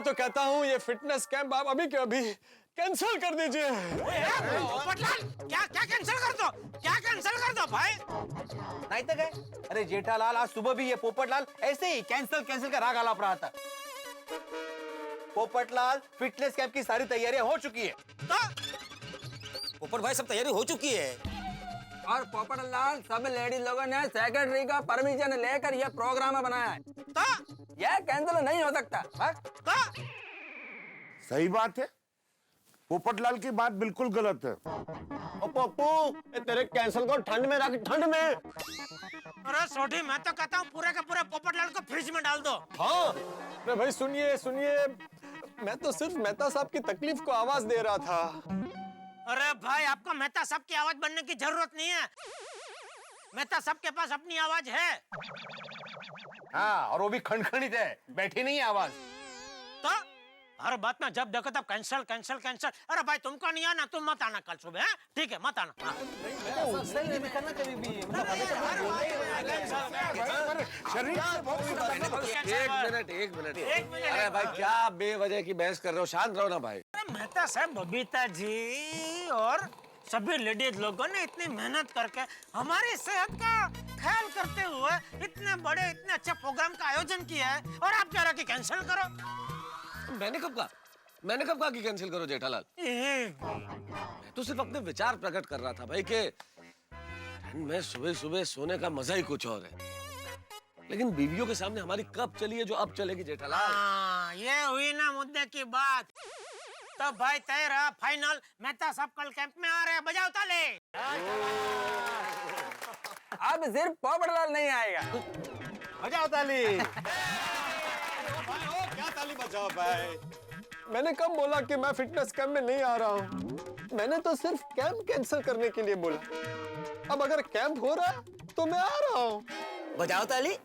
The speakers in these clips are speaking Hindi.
मैं तो कहता हूँ ये फिटनेस कैंप आप अभी के अभी कैंसिल कर दीजिए। पोपटलाल, क्या क्या कैंसिल कर दो, क्या कैंसिल कर दो भाई? नहीं तो गए। अरे जेठालाल, आज सुबह भी ये पोपटलाल ऐसे ही कैंसिल कैंसिल का राग आलाप रहा था। पोपटलाल, फिटनेस कैंप की सारी तैयारियां हो चुकी है। तो पोपट भाई सब तैयारी हो चुकी है। और पोपटलाल, सब लेडीज लोगों ने सेक्रेटरी का परमिशन लेकर यह प्रोग्राम बनाया है। तो यह कैंसिल नहीं हो सकता। तो सही बात है, पोपटलाल की बात बिल्कुल गलत है। ओ पप्पू, तेरे कैंसिल को ठंड में रख, ठंड में। अरे सोढ़ी, मैं तो कहता हूँ पूरे के पूरे पोपटलाल को फ्रिज में डाल दो। हाँ, अरे भाई सुनिए सुनिए, मैं तो सिर्फ मेहता साहब की तकलीफ को आवाज दे रहा था। अरे भाई, आपको मेहता साहब की आवाज बनने की जरूरत नहीं है। मेहता साहब के पास अपनी आवाज है। हाँ, और वो भी खनखनित है, बैठी नहीं है आवाज। तो हर बात में जब देखो तब कैंसिल कैंसिल कैंसिल। अरे भाई, तुमको नहीं आना, तुम मत आना कल सुबह, है? ठीक है, मत आना। एक मिनट। अरे भाई, क्या बेवजह की बहस कर रहे हो? शांत रहो ना भाई। अरे मेहता साहब, बबीता जी और सभी लेडीज लोगों ने इतनी मेहनत करके हमारी सेहत का ख्याल करते हुए इतने बड़े इतने अच्छे प्रोग्राम का आयोजन किया है, और आप कह रहे हो कि कैंसिल करो? मैंने कब कहा कि कैंसिल करो जेठालाल? मैं तो सिर्फ अपने विचार प्रकट कर रहा था भाई कि ठंड में सुबह सुबह सोने का मजा ही कुछ और है। लेकिन बीवियों के सामने हमारी कब चली है जो अब चलेगी जेठालाल। हाँ, ये हुई ना मुद्दे की बात। तो भाई तय रहा फाइनल, मेहता साहब कल कैंप में आ रहे हैं, बजाओ ताली। अब सिर्फ पोपटलाल नहीं आएगा। बजाओ ताली। क्या ताली बजाओ भाई? मैंने कब बोला कि मैं फिटनेस कैंप में नहीं आ रहा हूँ? मैंने तो सिर्फ कैंप कैंसिल करने के लिए बोला। अब अगर कैंप हो रहा है तो मैं आ रहा हूँ। बजाओ ताली।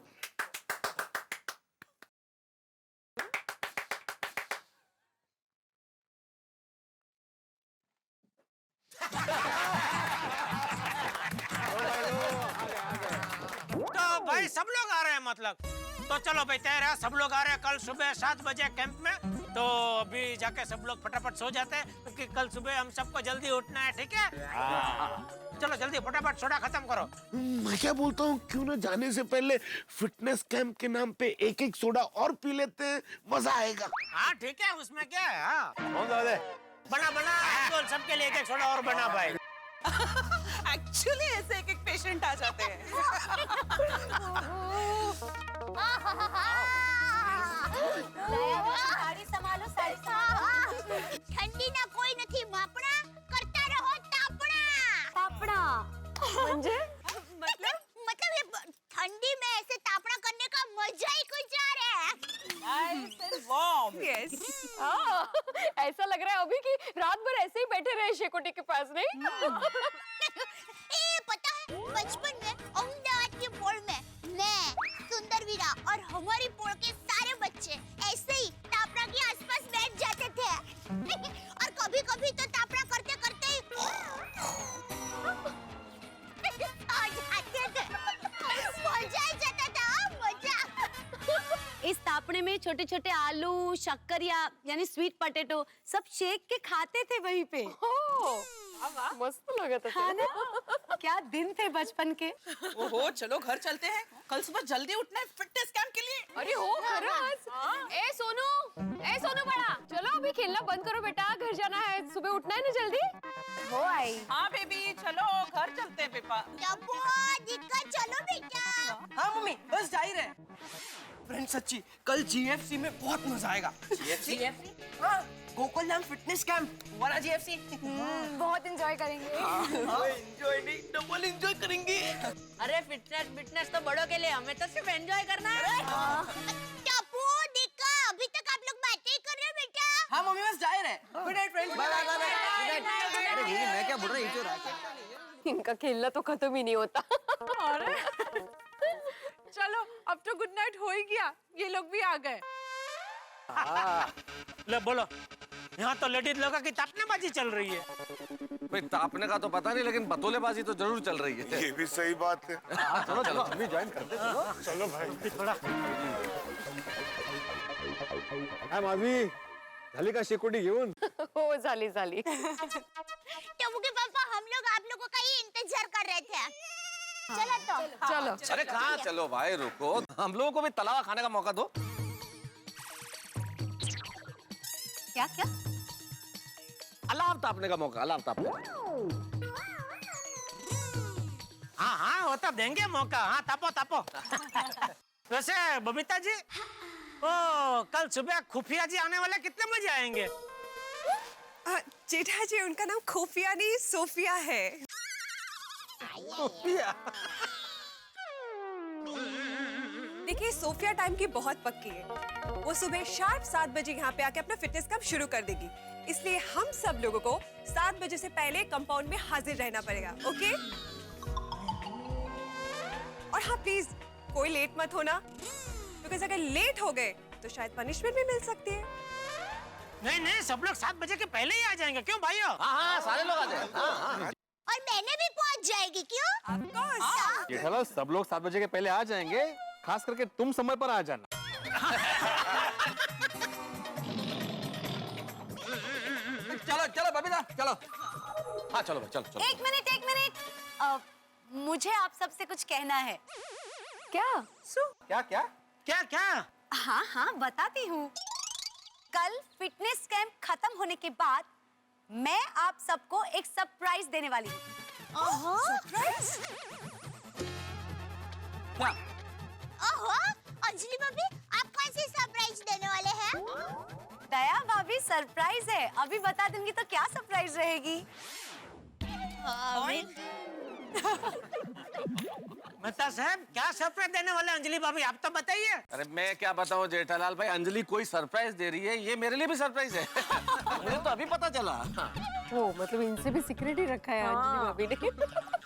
तो भाई सब लोग आ रहे हैं मतलब? तो चलो भाई, तय रहा, सब लोग आ रहे हैं कल सुबह 7 बजे कैंप में। तो अभी जाके सब लोग फटाफट सो जाते हैं, क्योंकि कल सुबह हम सबको जल्दी उठना है, ठीक है? चलो जल्दी फटाफट सोडा खत्म करो। मैं क्या बोलता हूँ, क्यों ना जाने से पहले फिटनेस कैंप के नाम पे एक एक सोडा और पी लेते हैं, मजा आएगा। हाँ ठीक है, उसमें क्या है। हाँ, कौन सा है? बना तो सबके लिए एक सोडा और बना भाई। एक्चुअली ऐसे एक पेशेंट आ जाते हैं। साड़ी संभालो, साड़ी संभालो। ठंडी ना कोई नहीं मापना, करता रहो तापड़ा। तापड़ा म्हणजे? मतलब ये ठंडी में ऐसे तापड़ा करने का मजा ही कुछ और है। वार्म। यस। ऐसा लग रहा है अभी कि रात भर ऐसे ही बैठे रहे शेकोटी के पास, नहीं? ए, पता है बचपन में अहमदाबाद के पोल में मैं, सुंदर वीरा और हमारी पोल के सारे बच्चे ऐसे ही तापड़ा के आसपास बैठ जाते थे। और कभी-कभी तो तापड़ा करते करते ही आ जाते थे। मजा ही जाता था, मजा। इस तापने में छोटे छोटे आलू, शक्कर यानी स्वीट पोटैटो सब शेक के खाते थे वहीं पे। मस्त लगा था। हाँ ना? क्या दिन थे बचपन के। ओहो, चलो घर चलते हैं, कल सुबह जल्दी उठना है फिटनेस कैंप के लिए। अरे हो खरस। ए सोनू बड़ा, चलो अभी खेलना बंद करो बेटा, घर जाना है, सुबह उठना है ना जल्दी। हो आई। हाँ बेबी, चलो घर चलते हैं पेपा। दिक्कत, चलो बेटा। हाँ मम्मी, बस जा ही रहे। फ्रेंड सच्ची, कल जीएफसी में बहुत मजा आएगा। जीएफसी? हाँ, गोकुलधाम फिटनेस कैंप वाला जीएफसी। बहुत एंजॉय करेंगे। एंजॉय नहीं, डबल एंजॉय करेंगे। अरे फिटनेस तो बड़ों के लिए, हमें तो सिर्फ एंजॉय करना है। टप्पू, दिक्का, अभी तक आप लोग बातें ही कर रहे हो बेटा। हाँ मम्मी, बस जा ही रहे। Good night friends. Bye bye bye. अरे दीदी, मैं क्या बोल रहा हूँ, ये क्यों इनका खेलना तो खत्म ही नहीं होता। चलो, अब तो गुड नाइट हो ही गया, ये लोग भी आ गए। ले बोलो, यहाँ तो लेडीज लोगों की तापनेबाजी चल रही है। भाई तापने का तो पता नहीं, लेकिन बतौलेबाजी तो जरूर चल रही है। ये भी सही बात है। चलो चलो हम भी ज्वाइन करते चलो। चलो भाई थोड़ा माझी झाली का शेकोटी घेऊन? हो झाली झाली। टप्पू के पापा हम लोग आप लोगों का ही इंतजार कर रहे थे। चलो तो चलो अरे कहाँ चलो भाई, रुको, हम लोगों को भी तलावा खाने का मौका दो। क्या क्या? अलाव तापने का मौका, अलाव तापने का। हाँ हाँ वो तो देंगे मौका। हाँ तापो तापो। वैसे बबीता जी, ओ कल सुबह खुफिया जी आने वाले, कितने बजे आएंगे? जेठा जी उनका नाम खुफिया नहीं सोफिया है। देखिए सोफिया टाइम की बहुत पक्की है। वो सुबह शार्प 7 बजे यहाँ पे आके अपना फिटनेस कैंप शुरू कर देगी, इसलिए हम सब लोगों को 7 बजे से पहले कंपाउंड में हाजिर रहना पड़ेगा। ओके? और हाँ प्लीज कोई लेट मत होना, बिकॉज अगर लेट हो गए तो शायद पनिशमेंट भी मिल सकती है। नहीं नहीं, सब लोग 7 बजे के पहले ही आ जाएंगे। क्यों भाइयों? हाँ हाँ सारे लोग आ जाए। हाँ हाँ और मैंने भी पहुंच जाएगी। क्यों? Of course। जेठालाल सब लोग 7 बजे के पहले आ जाएंगे, खास करके तुम समय पर आ जाना। चलो चलो बबीता चलो। हाँ चलो भाई, चलो चलो। एक मिनट। मुझे आप सबसे कुछ कहना है। क्या? क्या क्या? क्या क्या? हाँ हाँ बताती हूँ। कल फिटनेस कैंप खत्म होने के बाद मैं आप सबको एक सरप्राइज देने वाली हूँ। सरप्राइज? क्या? ओहो, अंजलि भाभी आप कौन सी सरप्राइज देने वाले हैं? दया भाभी सरप्राइज है, अभी बता दूंगी तो क्या सरप्राइज रहेगी। मेहता साहब क्या सरप्राइज देने वाले अंजलि भाभी, आप तो बताइए। अरे मैं क्या बताऊं जेठालाल भाई, अंजलि कोई सरप्राइज दे रही है, ये मेरे लिए भी सरप्राइज है। मुझे तो अभी पता चला। वो मतलब इनसे भी सीक्रेट ही रखा है अंजलि भाभी ने।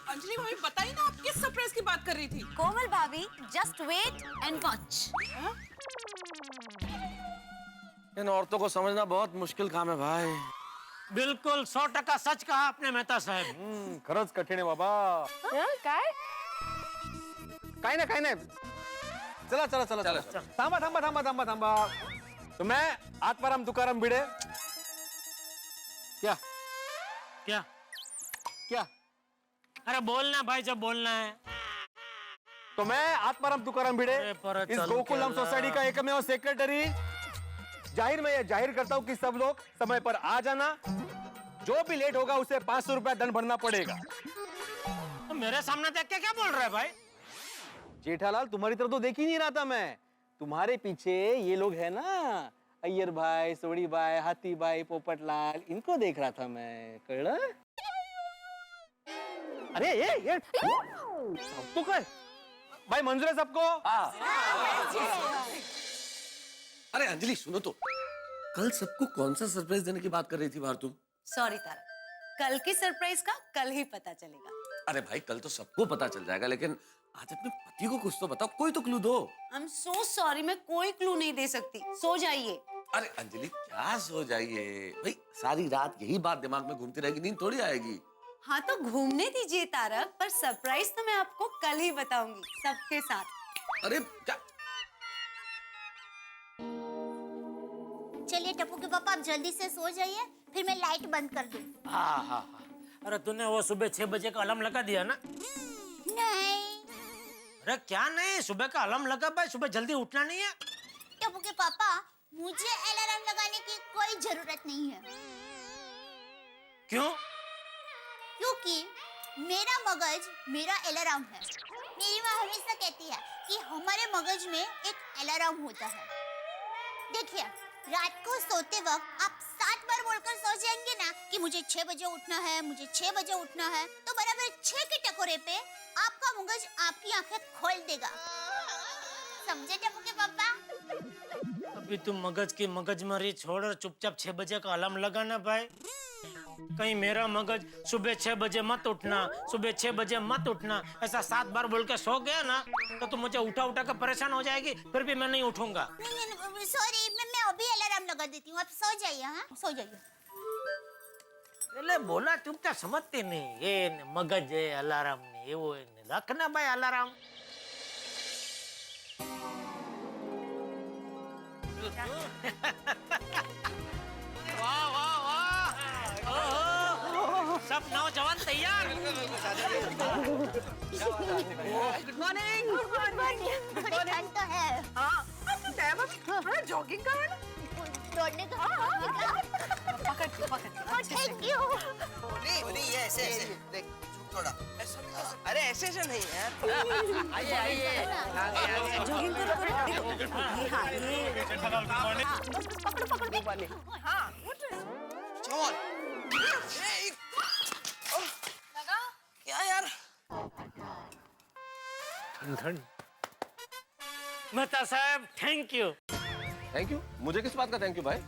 अंजलि भाभी बताइए ना, आप किस सरप्राइज की बात कर रही थी? कोमल भाभी जस्ट वेट एंड वॉच। इन औरतों को समझना बहुत मुश्किल काम है भाई। बिल्कुल 100% सच कहा आपने मेहता साहब। खरंच कठीण आहे बाबा। काय? काय नाही। चला चला चला चला। थांबा थांबा थांबा थांबा थांबा। तो मैं आत्माराम तुकाराम भिडे। क्या क्या? क्या? अरे बोलना भाई, जब बोलना है। तो मैं आत्माराम तुकाराम भिडे, अरे परत इस चालू गोकुलम केला। सोसाइटी का एकमेव सेक्रेटरी जाहिर में ये जाहिर करता हूँ कि सब लोग समय पर आ जाना। जो भी लेट होगा उसे 500 रुपया दंड भरना पड़ेगा। तो मेरे सामने देख के क्या बोल रहे हैं भाई? जेठालाल तुम्हारी तरफ तो देख ही नहीं रहा था मैं, तुम्हारे पीछे ये लोग है ना, अय्यर भाई, सोड़ी भाई, हाथी भाई, पोपटलाल, इनको देख रहा था मैं। कळलं? अरे ये तो काय भाई, मंजूर है सबको? अरे अंजलि सुनो तो, कल सबको कौन सा सरप्राइज देने की बात कर रही थी बाहर तुम? सॉरी तारा, कल की सरप्राइज का कल ही पता चलेगा। अरे भाई कल तो सबको पता चल जाएगा, लेकिन आज अपने पति को कुछ तो बताओ, कोई तो क्लू दो। आई एम सो सॉरी, मैं कोई क्लू नहीं दे सकती। सो जाइए। अरे अंजलि क्या सो जाइए भाई, सारी रात यही बात दिमाग में घूमती रहेगी, नींद थोड़ी आएगी। हाँ तो घूमने दीजिए तारक, पर सरप्राइज तो मैं आपको कल ही बताऊंगी सबके साथ। अरे क्या? चलिए टप्पू के पापा आप जल्दी से सो जाइए, फिर मैं लाइट बंद कर दूं। हाँ हाँ हाँ। अरे तूने वो सुबह 6 बजे का अलार्म लगा दिया ना? नहीं अरे क्या नहीं, सुबह का अलार्म लगा भाई, सुबह जल्दी उठना नहीं है। टप्पू के पापा, मुझे अलार्म लगाने की कोई जरूरत नहीं है। क्यों? क्योंकि मेरा मगज मेरा अलार्म है। मेरी माँ हमेशा कहती है कि हमारे मगज में एक अलार्म होता है। देखिए, रात को सोते वक्त आप 7 बार बोलकर सो जाएंगे ना कि मुझे 6 बजे उठना है, मुझे 6 बजे उठना है, तो बराबर 6 के टकोरे पे आपका मगज आपकी आंखें खोल देगा। समझे टप्पू के पापा? अभी तुम मगज की मगजमारी छोड़ और चुपचाप 6 बजे का अलार्म लगाना भाई। कहीं मेरा मगज सुबह 6 बजे मत उठना, सुबह 6 बजे मत उठना ऐसा 7 बार बोल के सो गया ना तो मुझे उठा उठा कर परेशान हो जाएगी, फिर भी मैं नहीं उठूंगा। नहीं सॉरी, मैं अभी अलार्म लगा देती हूँ, आप सो जाइए। हाँ सो जाइए। એટલે બોલા તું તો સમજતી નહીં, એ મગજ એ અલાર્મ ને એવો લખના ભાઈ અલાર્મ। વાહ વાહ વાહ, ઓહો सब नौजवान तैयार। Good morning. गुड मॉर्निंग तो है। जॉगिंग कर रहे दौड़ने का। Thank you. नहीं ये ऐसे ऐसे देख थोड़ा। अरे ऐसे ऐसे नहीं यार। आइए आइए जॉगिंग करो करो। ये हाँ ये पकड़ो पकड़ो। हाँ चल। क्या यार? मेहता साहब थैंक यू। Thank you? मुझे किस बात का थैंक यू भाई?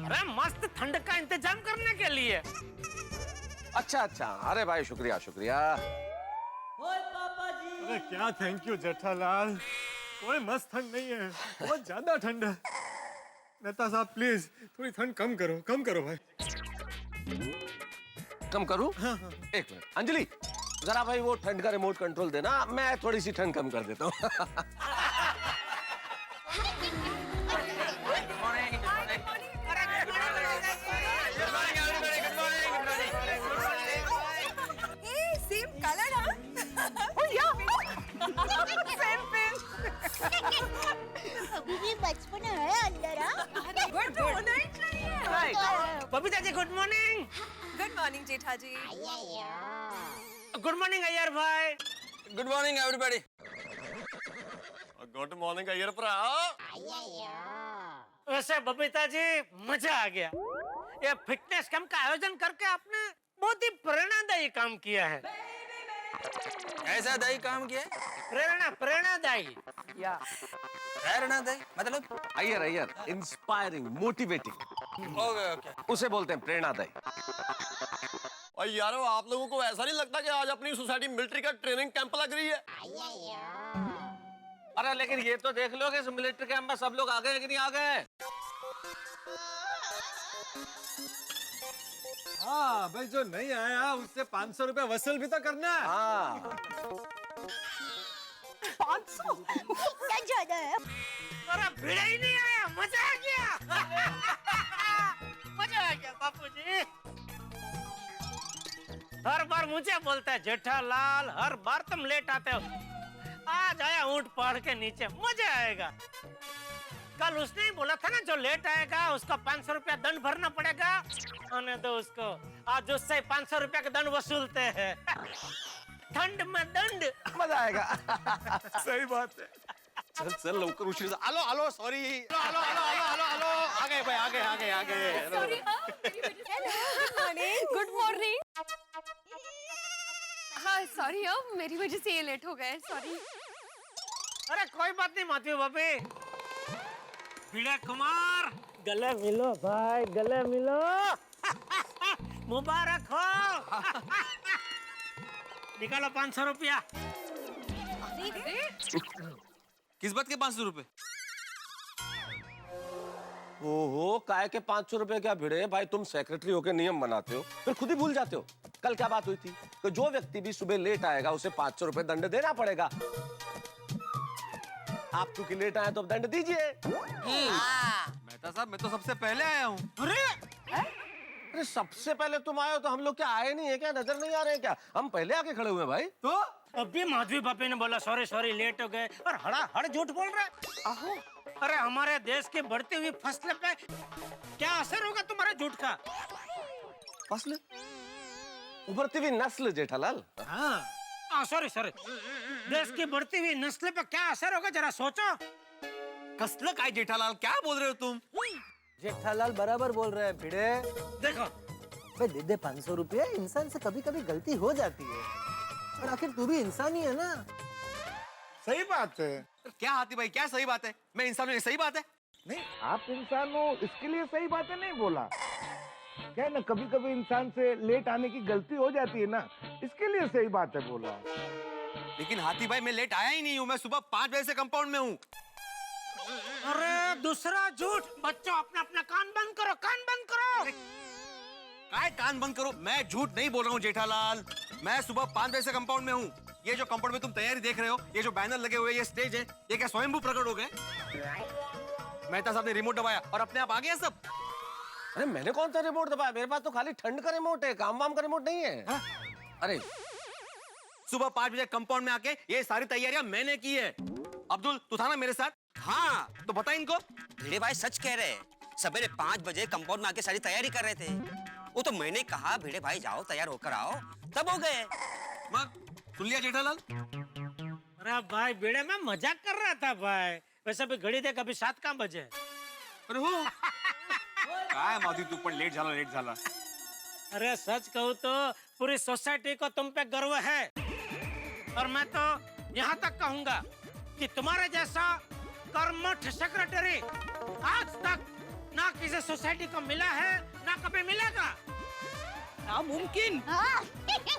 अरे मस्त ठंड का इंतजाम करने के लिए। अच्छा अच्छा, अरे भाई शुक्रिया शुक्रिया। अरे क्या थैंक यू जेठालाल, कोई मस्त ठंड नहीं है, बहुत ज्यादा ठंड है। मेहता साहब प्लीज थोड़ी ठंड कम करो भाई। कम करूं? हाँ, हाँ। एक मिनट अंजलि, जरा भाई वो ठंड का रिमोट कंट्रोल देना, मैं थोड़ी सी ठंड कम कर देता हूँ। सेम कलर है। ओ या सेम पिन। अभी भी बचपन है अंदर। Good morning. Babita ji good morning. Good morning Jetha ji. Good morning Iyer भाई। Good morning everybody. Good morning Iyer भरा। वैसे बबीता जी मजा आ गया, ये फिटनेस कैंप का आयोजन करके आपने बहुत ही प्रेरणादायी काम किया है। ऐसा दही काम किया? प्रेरणादायी। प्रेरणादायी मतलब? Iyer Iyer, inspiring, motivating, okay okay. उसे बोलते हैं प्रेरणादायी। और यारो आप लोगों को ऐसा नहीं लगता कि आज अपनी सोसाइटी मिलिट्री का ट्रेनिंग कैंप लग रही है? अरे लेकिन ये तो देख लो कि इस मिलिट्री कैंप में सब लोग आ गए कि नहीं आ गए? हाँ भाई, जो नहीं आया उससे 500 रुपए वसूल भी तो करना है। हाँ 500 क्या ज्यादा है? अरे भिड़ा ही नहीं आया, मजा आ गया। मजा आ गया बापूजी। हर बार मुझे बोलता है जेठालाल, हर बार तुम लेट आते हो, आज आया ऊंट पहाड़ के नीचे, मजा आएगा। कल उसने ही बोला था ना जो लेट आएगा उसको 500 रुपया दंड भरना पड़ेगा, आने दो उसको, आज उससे 500 रुपया का दंड वसूलते हैं। ठंड में दंड, मजा आएगा। सही बात है। चल चल लवकर उशीर झा- आलो आलो सॉरी आलो आलो आलो आलो आलो आ गए भाई, आ गए। Good morning. हाँ सॉरी मेरी वजह से ये लेट हो गए, सॉरी। अरे कोई बात नहीं माधवी भाभी। भिड़े कुमार गले मिलो भाई, गले मिलो। मुबारक हो। निकालो 500 रुपया। किस बात के 500 रुपए? ओहो, काय के 500 रुपए क्या भिड़े भाई, तुम सेक्रेटरी होके नियम बनाते हो फिर खुद ही भूल जाते हो। कल क्या बात हुई थी? तो जो व्यक्ति भी सुबह लेट आएगा उसे 500 रुपए दंड देना पड़ेगा। आप क्योंकि लेट आए तो अब दंड दीजिए। मेहता साहब मैं तो सबसे पहले आया हूँ। अरे सबसे पहले तुम आए हो तो हम लोग क्या आए नहीं है क्या, नजर नहीं आ रहे हैं क्या? हम पहले आके खड़े हुए हैं भाई। तो अभी माधवी भाभी ने बोला सॉरी लेट हो गए, और हड़ झूठ बोल रहा है। अरे हमारे देश की बढ़ती हुई फसल पे क्या असर होगा तुम्हारे झूठ का? फसल? उभरती हुई नस्ल जेठालाल। हाँ सॉरी देश की बढ़ती हुई नस्ल पे क्या असर होगा जरा सोचो। कसलं काय जेठालाल, क्या बोल रहे हो तुम? जेठालाल बराबर बोल रहे हैं भिड़े। देखो भाई दे 500 रुपये, इंसान से कभी कभी गलती हो जाती है, और आखिर तू भी इंसान ही है ना। सही बात है। क्या हाथी भाई, क्या सही बात है? मैं इंसान हूँ, ये सही बात है? नहीं, आप इंसान हो इसके लिए सही बातें नहीं बोला। क्या है ना, कभी कभी इंसान से लेट आने की गलती हो जाती है ना, इसके लिए सही बात है बोला। लेकिन हाथी भाई मैं लेट आया ही नहीं हूँ, मैं सुबह 5 बजे से कंपाउंड में हूँ। अरे दूसरा झूठ। बच्चों अपना अपना कान बंद करो, कान बंद करो। काय कान बंद करो, मैं झूठ नहीं बोल रहा हूँ जेठालाल। मैं सुबह 5 बजे से कंपाउंड में हूँ। ये जो कंपाउंड में तुम तैयारी देख रहे हो, ये जो बैनर लगे हुए, ये स्टेज है, ये क्या स्वयंभू प्रकट हो गए? मेहता साहब ने रिमोट दबाया और अपने आप आ गया सब। अरे मैंने कौन सा रिमोट दबाया? मेरे पास तो खाली ठंड का रिमोट है, काम वाम का रिमोट नहीं है। हा? अरे सुबह 5 बजे कंपाउंड में आके ये सारी तैयारियां मैंने की है। अब्दुल तू था ना मेरे साथ? हाँ, तो बता इनको। भिड़े भाई सच कह रहे हैं, सवेरे 5 बजे कंपाउंड में आके सारी तैयारी कर रहे थे। वो तो मैंने कहा भिड़े भाई जाओ तैयार होकर आओ, तब हो गए। सुन लिया जेठालाल? अरे भाई बेड़े में मजाक कर रहा था भाई। वैसे भी घड़ी देख अभी 7 का बजे। अरे हो काय माधवी तू पण लेट झाला। अरे सच कहूँ तो पूरी सोसाइटी को तुम पे गर्व है, और मैं तो यहाँ तक कहूँगा कि तुम्हारे जैसा कर्मठ सेक्रेटरी आज तक ना किसी सोसाइटी को मिला है ना कभी मिलेगा। नामुमकिन।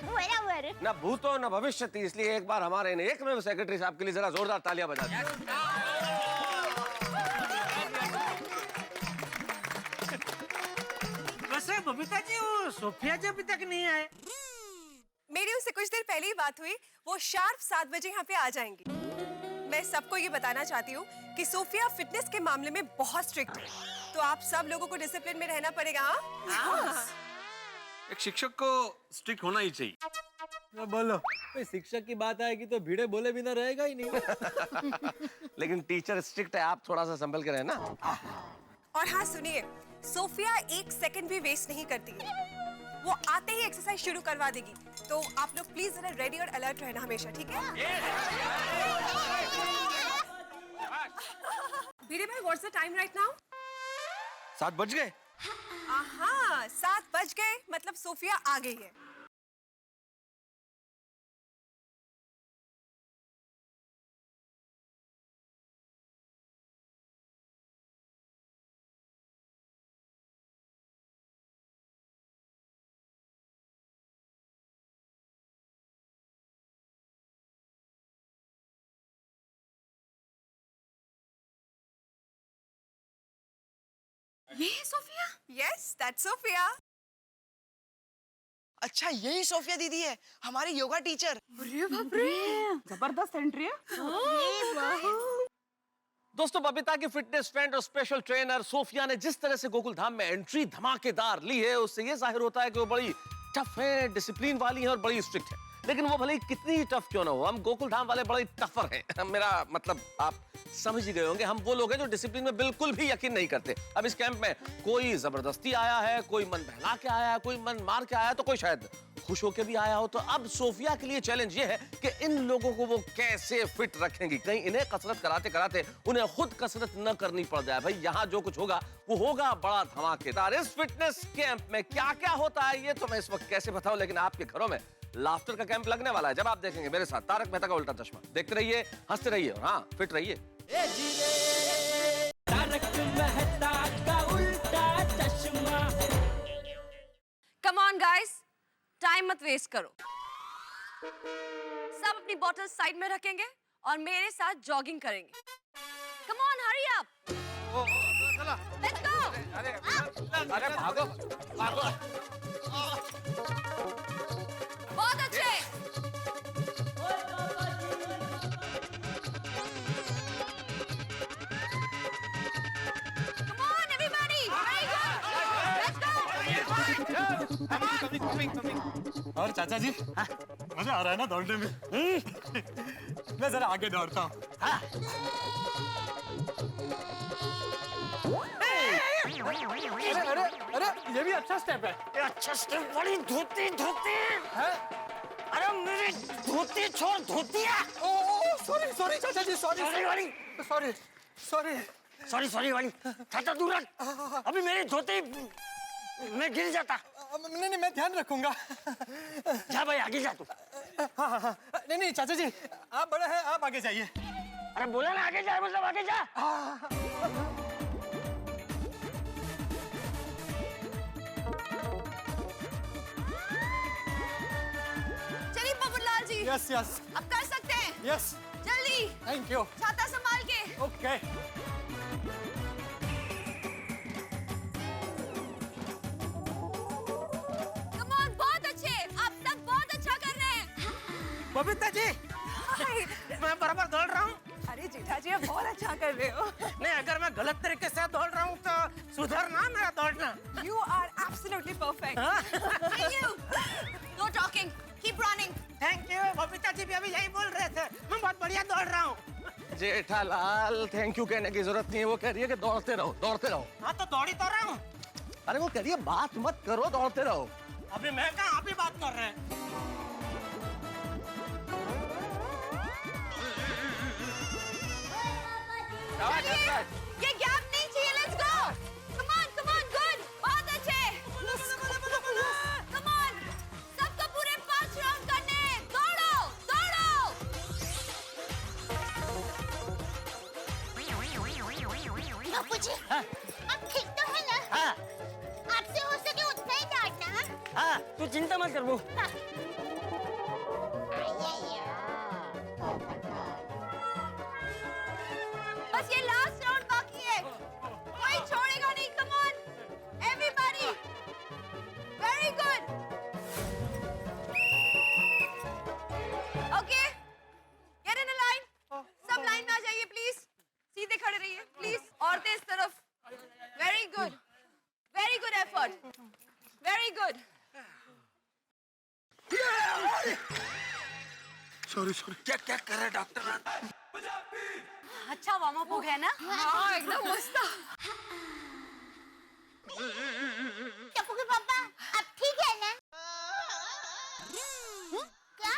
बराबर। ना भूतो ना भविष्य थी, इसलिए एक बार हमारे एकमेव सेक्रेटरी साहब के लिए जरा जोरदार तालियां बजा दीजिए। वैसे बबीता जी वो सोफिया जी अभी तक नहीं आए। मेरी उनसे कुछ देर पहले ही बात हुई, वो शार्प 7 बजे यहाँ पे आ जाएंगी। मैं सबको ये बताना चाहती हूँ कि सोफिया फिटनेस के मामले में बहुत स्ट्रिक्ट है, तो आप सब लोगों को डिसिप्लिन में रहना पड़ेगा। हाँ? एक शिक्षक को स्ट्रिक्ट होना ही चाहिए। बोलो, शिक्षक की बात आएगी तो भिड़े बोले बिना रहेगा ही नहीं। लेकिन टीचर स्ट्रिक्ट है, आप थोड़ा सा संभल के रहना। और हाँ सुनिए, सोफिया 1 सेकंड भी वेस्ट नहीं करती है। वो आते ही एक्सरसाइज शुरू करवा देगी, तो आप लोग प्लीज जरा रेडी और अलर्ट रहना हमेशा, ठीक है? भिड़े भाई, what's the time right now? 7 बज गए। हाँ, 7 बज गए, मतलब सोफिया आ गई है। ये है सोफिया? Yes, that's Sophia. अच्छा यही सोफिया दीदी है, हमारी योगा टीचर। अरे बाप रे, जबरदस्त एंट्री है। दोस्तों, बबीता की फिटनेस फ्रेंड और स्पेशल ट्रेनर सोफिया ने जिस तरह से गोकुल धाम में एंट्री धमाकेदार ली है, उससे ये जाहिर होता है कि वो बड़ी टफ है, डिसिप्लिन वाली है और बड़ी स्ट्रिक्ट है। लेकिन वो भले ही कितनी ही टफ क्यों ना हो, हम गोकुल धाम वाले बड़े टफर हैं। मेरा मतलब आप समझ ही गए होंगे, हम वो लोग हैं जो डिसिप्लिन में बिल्कुल भी यकीन नहीं करते। अब इस कैंप में कोई जबरदस्ती आया है, कोई मन बहला के आया है, कोई मन मार के आया है, तो कोई शायद खुश होके भी आया हो। तो अब सोफिया के लिए चैलेंज ये है कि इन लोगों को वो कैसे फिट रखेंगी, कहीं इन्हें कसरत कराते कराते उन्हें खुद कसरत न करनी पड़ जाए। भाई यहाँ जो कुछ होगा वो होगा बड़ा धमाकेदार। इस फिटनेस कैंप में क्या क्या होता है ये तो मैं इस वक्त कैसे बताऊं, लेकिन आपके घरों में लाफ्टर का कैंप लगने वाला है जब आप देखेंगे मेरे साथ तारक मेहता का उल्टा चश्मा। देखते रहिए, हंसते रहिए और हाँ, फिट रहिए। तारक मेहता का उल्टा चश्मा। कम ऑन गाइस, टाइम मत वेस्ट करो। सब अपनी बॉटल साइड में रखेंगे और मेरे साथ जॉगिंग करेंगे। Come on, hurry up. Let's go. अरे भागो भागो। बहुत अच्छे। Come on everybody, very good. Let's go. और चाचा जी, मजा आ रहा है ना दौड़ने में? मैं जरा आगे दौड़ता हूँ। अरे ये भी अच्छा स्टेप है। ये अच्छा स्टेप, बड़ी धोती धोती है। अरे मेरी धोती छोड़, धोतिया। ओ सॉरी चाचा जी, सॉरी वाली। चाचा दूर रख, अभी मेरी धोती में गिर जाता। नहीं मैं ध्यान रखूंगा। जा भाई, आगे जा तू। हाँ, नहीं चाचा जी, आप बड़े हैं, आप आगे जाइए। अरे बोला ना आगे जा, मतलब आगे जा। जल्दी यस यस अब कर सकते हैं यस जल्दी थैंक यू छाता संभाल के ओके कम ऑन बहुत अच्छे आप सब बहुत अच्छा कर रहे हैं बबीता जी मैं बराबर दौड़ रहा हूँ अरे जेठा जी आप बहुत अच्छा कर रहे हो नहीं अगर मैं गलत तरीके से दौड़ रहा हूँ तो सुधरना मेरा दौड़ना you are absolutely perfect you know talking keep running thank you Babita ji भी अभी यही बोल रहे थे मैं बहुत बढ़िया दौड़ रहा हूँ जेठालाल थैंक यू कहने की जरूरत नहीं है, वो कह रही है कि दौड़ते रहो दौड़ते रहो। हाँ तो दौड़ी तो रहा हूँ। अरे वो कह रही है बात मत करो दौड़ते रहो। अभी मैं कहाँ आप ही बात कर रहे हैं। ये गैप नहीं चाहिए let's go come on good बहुत अच्छे कम ऑन सबको पूरे 5 राउंड करने दौड़ो दौड़ो बापू जी आप ठीक तो है ना? हाँ आपसे हो सके उतना ही डांटना हाँ? हाँ तू चिंता मत कर वो बस ये लास्ट राउंड बाकी है कोई छोड़ेगा नहीं come on everybody very good okay get in a line सब लाइन में आ जाइए प्लीज सीधे खड़े रहिए प्लीज औरतें इस तरफ very good effort very good sorry sorry क्या क्या कर रहा है डॉक्टर? अच्छा वार्म अप हो गया ना? हाँ एकदम मस्त टप्पू के पापा आप ठीक है ना? क्या?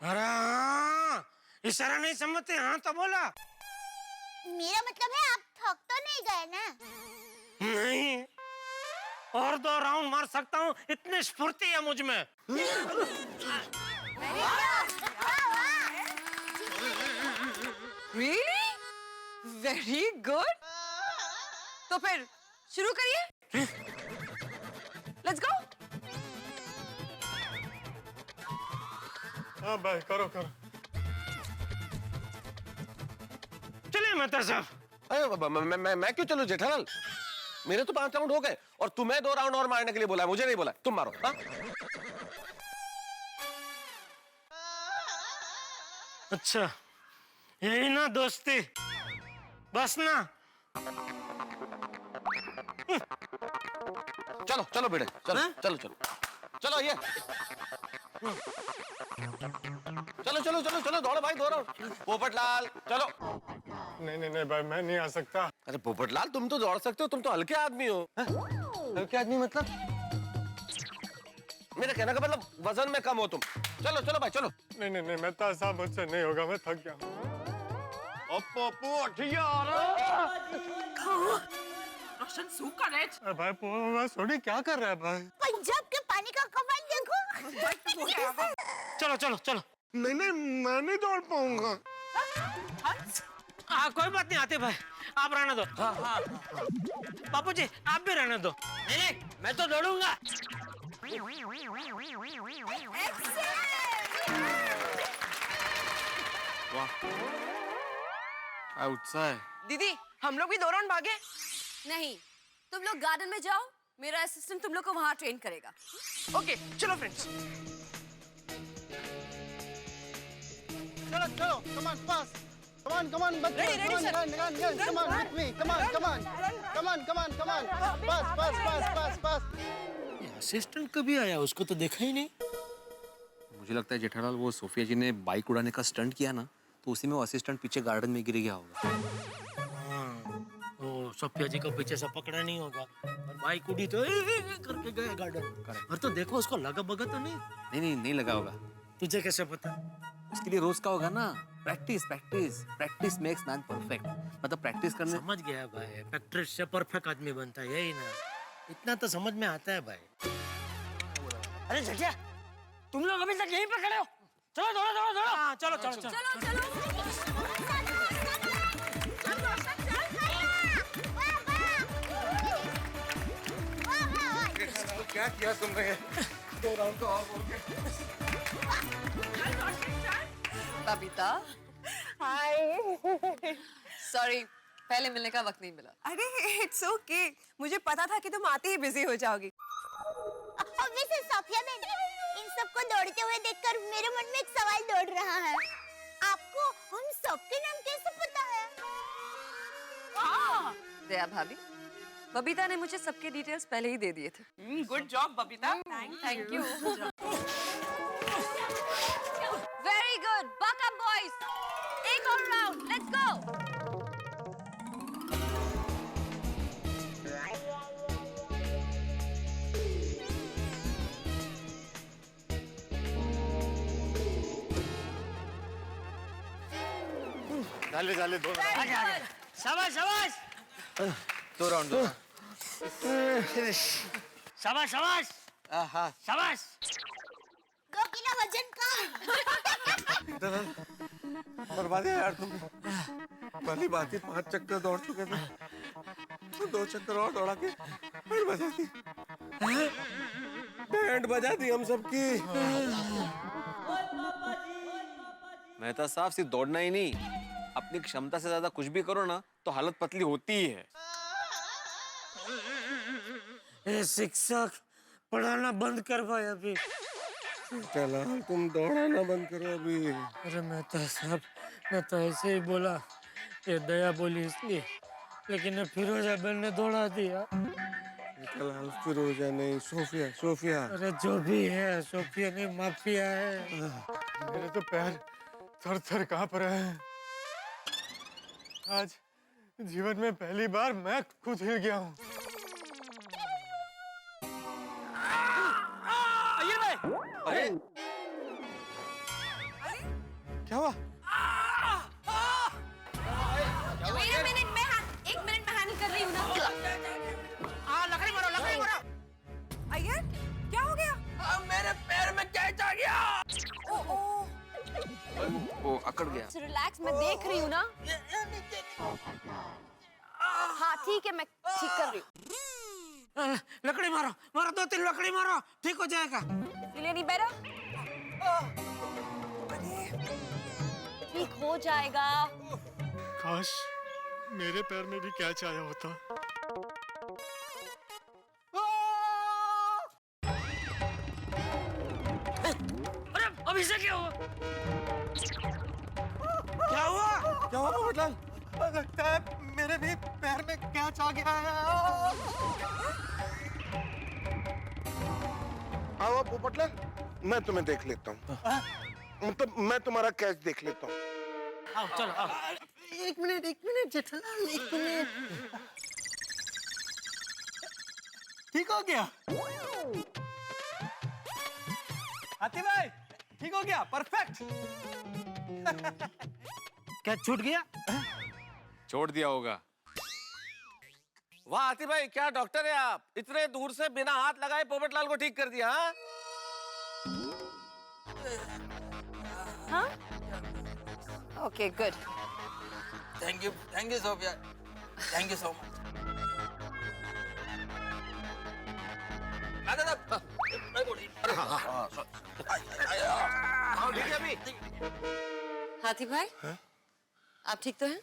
अरे हाँ इशारा नहीं समझते हाँ तो बोला मेरा मतलब है आप थक तो नहीं गए ना? नहीं और 2 राउंड मार सकता हूँ इतनी स्फूर्ति है मुझ में Really? Very good. तो फिर शुरू करिए Let's go. हाँ भाई करो करो चलिए मेहता साहब। अरे मैं क्यों चलूं जेठालाल, मेरे तो 5 राउंड हो गए और तुम्हें 2 राउंड और मारने के लिए बोला है, मुझे नहीं बोला। तुम मारो। हाँ? अच्छा यही ना दोस्ती बस ना। चलो चलो बेटे चलो चलो चलो चलो ये चलो चलो चलो चलो दौड़ो भाई दौड़ो। पोपटलाल चलो। नहीं नहीं नहीं भाई मैं नहीं आ सकता। अरे पोपटलाल तुम तो दौड़ सकते हो, तुम तो हल्के आदमी हो। हल्के आदमी मतलब? मेरे कहने का मतलब वजन में कम हो तुम। चलो चलो भाई चलो। नहीं नहीं नहीं मेहता साहब मुझसे नहीं होगा, मैं थक गया। रोशन सूखा रेट। अरे भाई सोनी क्या कर रहा है भाई? पंजाब के पानी का कमाल देखो। चलो चलो चलो। नहीं नहीं मैं नहीं दौड़ पाऊंगा। कोई बात नहीं आते भाई आप रहने दो। हाँ हाँ बापू जी आप भी रहने दो। नहीं मैं तो दौड़ूंगा। वाह उत्साह है। दीदी हम लोग भी 2 राउंड भागे। नहीं तुम लोग गार्डन में जाओ, मेरा असिस्टेंट तुम लोग को वहाँ ट्रेन करेगा। ओके चलो फ्रेंड्स। चलो चलो come on fast come on but Ready, come on sir. come on with me come on fast assistant कभी आया उसको तो देखा ही नहीं। मुझे लगता है जेठालाल वो सोफिया जी ने बाइक उड़ाने का स्टंट किया ना, तो उसी में वो असिस्टेंट पीछे गार्डन में गिर गया होगा। वो सोफिया जी को पीछे से पकड़ा नहीं होगा और बाइक उड़ी तो करके गए गार्डन। और तो देखो उसको लगा बगा तो नहीं नहीं लगा होगा। तुझे कैसे पता? उसके लिए रोज का होगा ना, practice practice practice makes man perfect. मतलब प्रैक्टिस करने। समझ गया भाई, प्रैक्टिस से परफेक्ट आदमी बनता है, यही ना? इतना तो समझ में आता है भाई। अरे जटिया तुम लोग अभी तक यहीं पे खड़े हो, चलो दौड़ो दौड़ो दौड़ो। हाँ चलो चलो चलो चलो क्या किया तुमने? 2 राउंड तो और हो गए। बबीता हाय सॉरी पहले मिलने का वक्त नहीं मिला। अरे इट्स ओके मुझे पता था कि तुम आते ही बिजी हो जाओगी। वैसे सोफिया बेबी, इन सबको दौड़ते हुए देखकर मेरे मन में एक सवाल दौड़ रहा है। आपको हम सबके नाम कैसे पता है? दया भाभी, बबीता ने मुझे सबके डिटेल्स पहले ही दे दिए थे। Good job Babita. Thank you. Very good, buck up boys, एक और राउंड, लेट्स गो। चाले दो शाबाश शाबाश दो राउंड दो शाबाश शाबाश शाबाश 2 किलो वजन का। बर्बाद है यार तुम। पहली बात ही 5 चक्कर दौड़ चुके थे, तो 2 चक्कर और दौड़ा के बैंड बजा दी। बैंड बजा दी हम सबकी। मेहता साहब सिर्फ दौड़ना ही नहीं, अपनी क्षमता से ज्यादा कुछ भी करो ना तो हालत पतली होती ही है। शिक्षक पढ़ाना बंद कर भाई अभी। चला तुम दौड़ाना बंद करो अभी। अरे मेहता साहब, मैं तो ऐसे ही बोला, ये दया बोली इसलिए, लेकिन फिरोजा बहन ने दौड़ा दिया। फिरोजा नहीं, सोफिया सोफिया। अरे जो भी है, सोफिया नहीं माफिया है। मेरे तो पैर थर थर कांप रहे हैं। आज जीवन में पहली बार मैं खुद हिल गया हूँ। अरे क्या हुआ? Wait a minute, मैं 1 मिनट में हैंडल कर रही हूँ ना। लकड़ी मारो लकड़ी मारो। अय्यर क्या हो गया? मेरे पैर में कैच आ गया। वो अकड़ गया। रिलैक्स, मैं देख रही हूँ ना। हाँ ठीक है, मैं ठीक कर रही हूँ। लकड़ी मारो मारो, 2-3 लकड़ी मारो, ठीक हो जाएगा। Feeling any better? ठीक हो जाएगा। काश मेरे पैर में भी कैच आया होता। अरे अभी से क्या हुआ? क्या हुआ? क्या हुआ पोपटलाल? लगता है मेरे भी पैर में कैच आ गया है। आओ पोपटलाल, मैं तुम्हें देख लेता हूँ। मतलब मैं तुम्हारा कैच देख लेता हूँ। आओ चलो आओ। एक मिनट जेठालाल, 1 मिनट। ठीक हो गया हाथी भाई, ठीक हो गया, परफेक्ट। क्या छूट गया? छोड़ दिया होगा। वाह आती भाई, क्या डॉक्टर है आप, इतने दूर से बिना हाथ लगाए पोपटलाल को ठीक कर दिया। हाँ? Okay good. Thank you Sophia, thank you so much. हाथी भाई, आप ठीक तो हैं?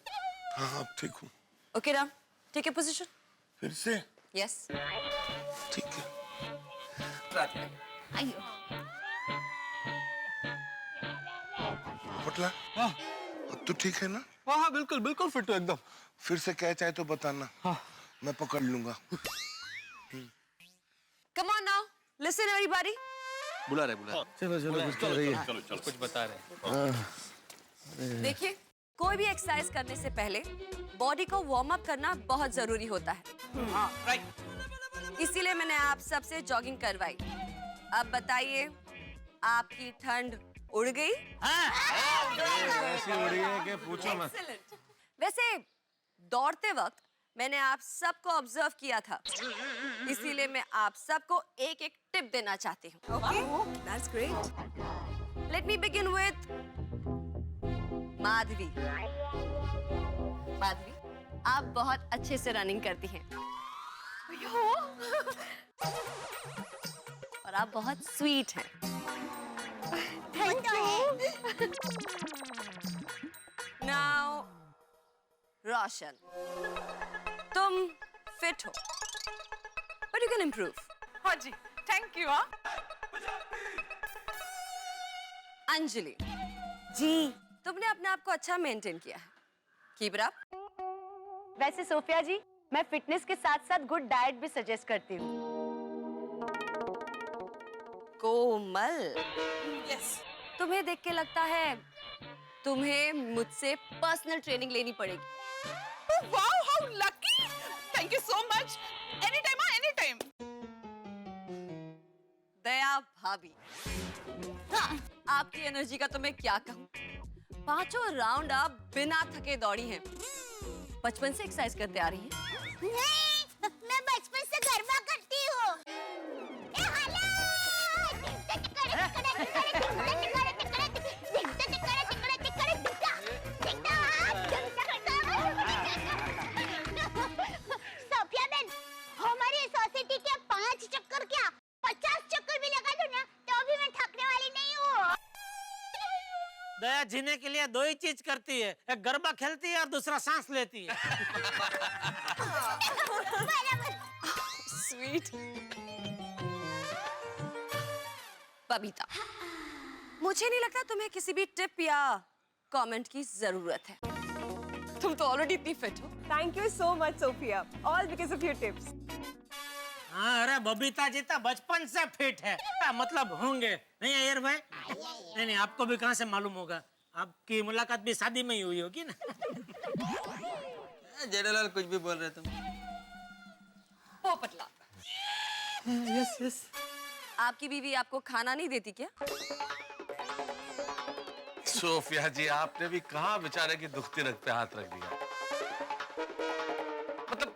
हाँ अब ठीक हूँ। Okay Ram, take your position. फिर से? यस। ठीक है। पोपटलाल, अब तू ठीक है ना? हाँ बिल्कुल बिल्कुल फिट हो एकदम। फिर से कैच आए तो बताना। मैं पकड़ लूंगा। Come on now, listen everybody. बुला रहे चलो कुछ कर रही है। चलो कुछ बता रहे। देखिए, कोई भी एक्सरसाइज करने से पहले बॉडी को वार्म अप करना बहुत जरूरी होता है। इसीलिए मैंने आप सबसे जॉगिंग करवाई। अब बताइए, आपकी ठंड उड़ गई? ऐसी उड़ी है कि पूछो मत। Excellent. वैसे दौड़ते वक्त मैंने आप सबको ऑब्जर्व किया था, इसीलिए मैं आप सबको एक एक टिप देना चाहती हूँ। Okay, that's great. Let me begin with Madhavi. Madhavi, आप बहुत अच्छे से रनिंग करती हैं। और आप बहुत स्वीट हैं। नाउ रोशन, तुम फिट हो, बट यू कैन इम्प्रूव। हाँ जी, थैंक यू। हाँ अंजलि, जी। तुमने अपने आप को अच्छा मेंटेन किया है, कीप इट अप। वैसे सोफिया जी, मैं फिटनेस के साथ साथ गुड डाइट भी सजेस्ट करती हूँ। कोमल, यस, तुम्हें देख के लगता है तुम्हें मुझसे पर्सनल ट्रेनिंग लेनी पड़ेगी। Wow, how lucky! Thank you so much. Any time, any time. Daya भाभी, आपकी एनर्जी का तो मैं क्या कहूँ। 5 राउंड आप बिना थके दौड़ी हैं। बचपन से एक्सरसाइज करते आ रही हैं। नहीं, मैं बचपन से गरबा करती हूँ। सोफिया बहन, हमारी सोसाइटी के 5 चक्कर क्या 50 चक्कर भी लगा दूं ना तो भी मैं थकने वाली नहीं हूँ। दया जीने के लिए 2 ही चीज करती है, एक गरबा खेलती है और दूसरा सांस लेती है। स्वीट। बबीता, मुझे नहीं लगता तुम्हें किसी भी टिप या कमेंट की जरूरत है। तुम तो ऑलरेडी इतनी फिट हो। Thank you so much Sophia, all because of your tips. हाँ, अरे बबीता जी तो बचपन से फिट है, मतलब होंगे नहीं अय्यर भाई? नहीं, आपको भी कहाँ से मालूम होगा? आपकी मुलाकात भी शादी में ही हुई होगी ना। जेठालाल कुछ भी बोल रहे तुम। Popatlal, yes yes. आपकी बीवी आपको खाना नहीं देती क्या? सोफिया जी, आपने भी कहाँ बेचारे की दुखती रग पे हाथ रख दिया। मतलब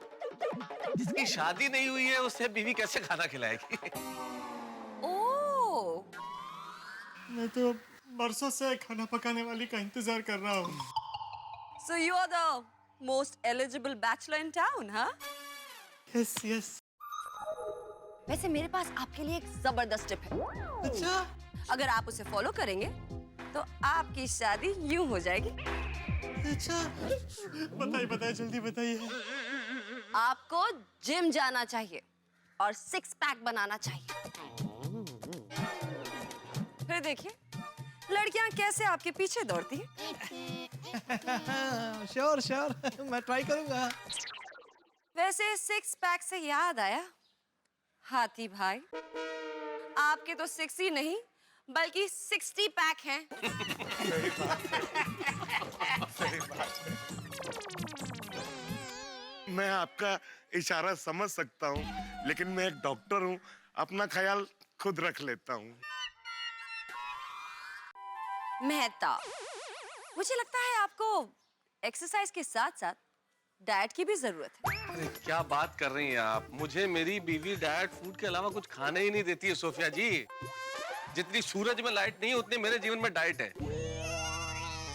जिसकी शादी नहीं हुई है उससे बीवी कैसे खाना खिलाएगी? ओह, मैं तो बरसों से खाना पकाने वाली का इंतजार कर रहा हूँ। so you are the most eligible bachelor in town, हाँ? Yes yes. वैसे मेरे पास आपके लिए एक जबरदस्त टिप है। अच्छा? अगर आप उसे फॉलो करेंगे तो आपकी शादी यूं हो जाएगी। अच्छा, बताइए बताइए, जल्दी बताइए। आपको जिम जाना चाहिए और 6 पैक बनाना चाहिए। फिर देखिए लड़कियां कैसे आपके पीछे दौड़ती हैं। श्योर श्योर, मैं ट्राई करूंगा। वैसे 6 पैक से याद आया, हाथी भाई, आपके तो 6 ही नहीं बल्कि 60 पैक हैं। मैं आपका इशारा समझ सकता हूँ, लेकिन मैं एक डॉक्टर हूँ, अपना ख्याल खुद रख लेता हूँ। मेहता, मुझे लगता है आपको एक्सरसाइज के साथ साथ डाइट की भी जरूरत है। अरे क्या बात कर रही हैं आप? मुझे मेरी बीवी डाइट फूड के अलावा कुछ खाने ही नहीं देती है सोफिया जी। जितनी सूरज में लाइट नहीं उतनी मेरे जीवन में डाइट है।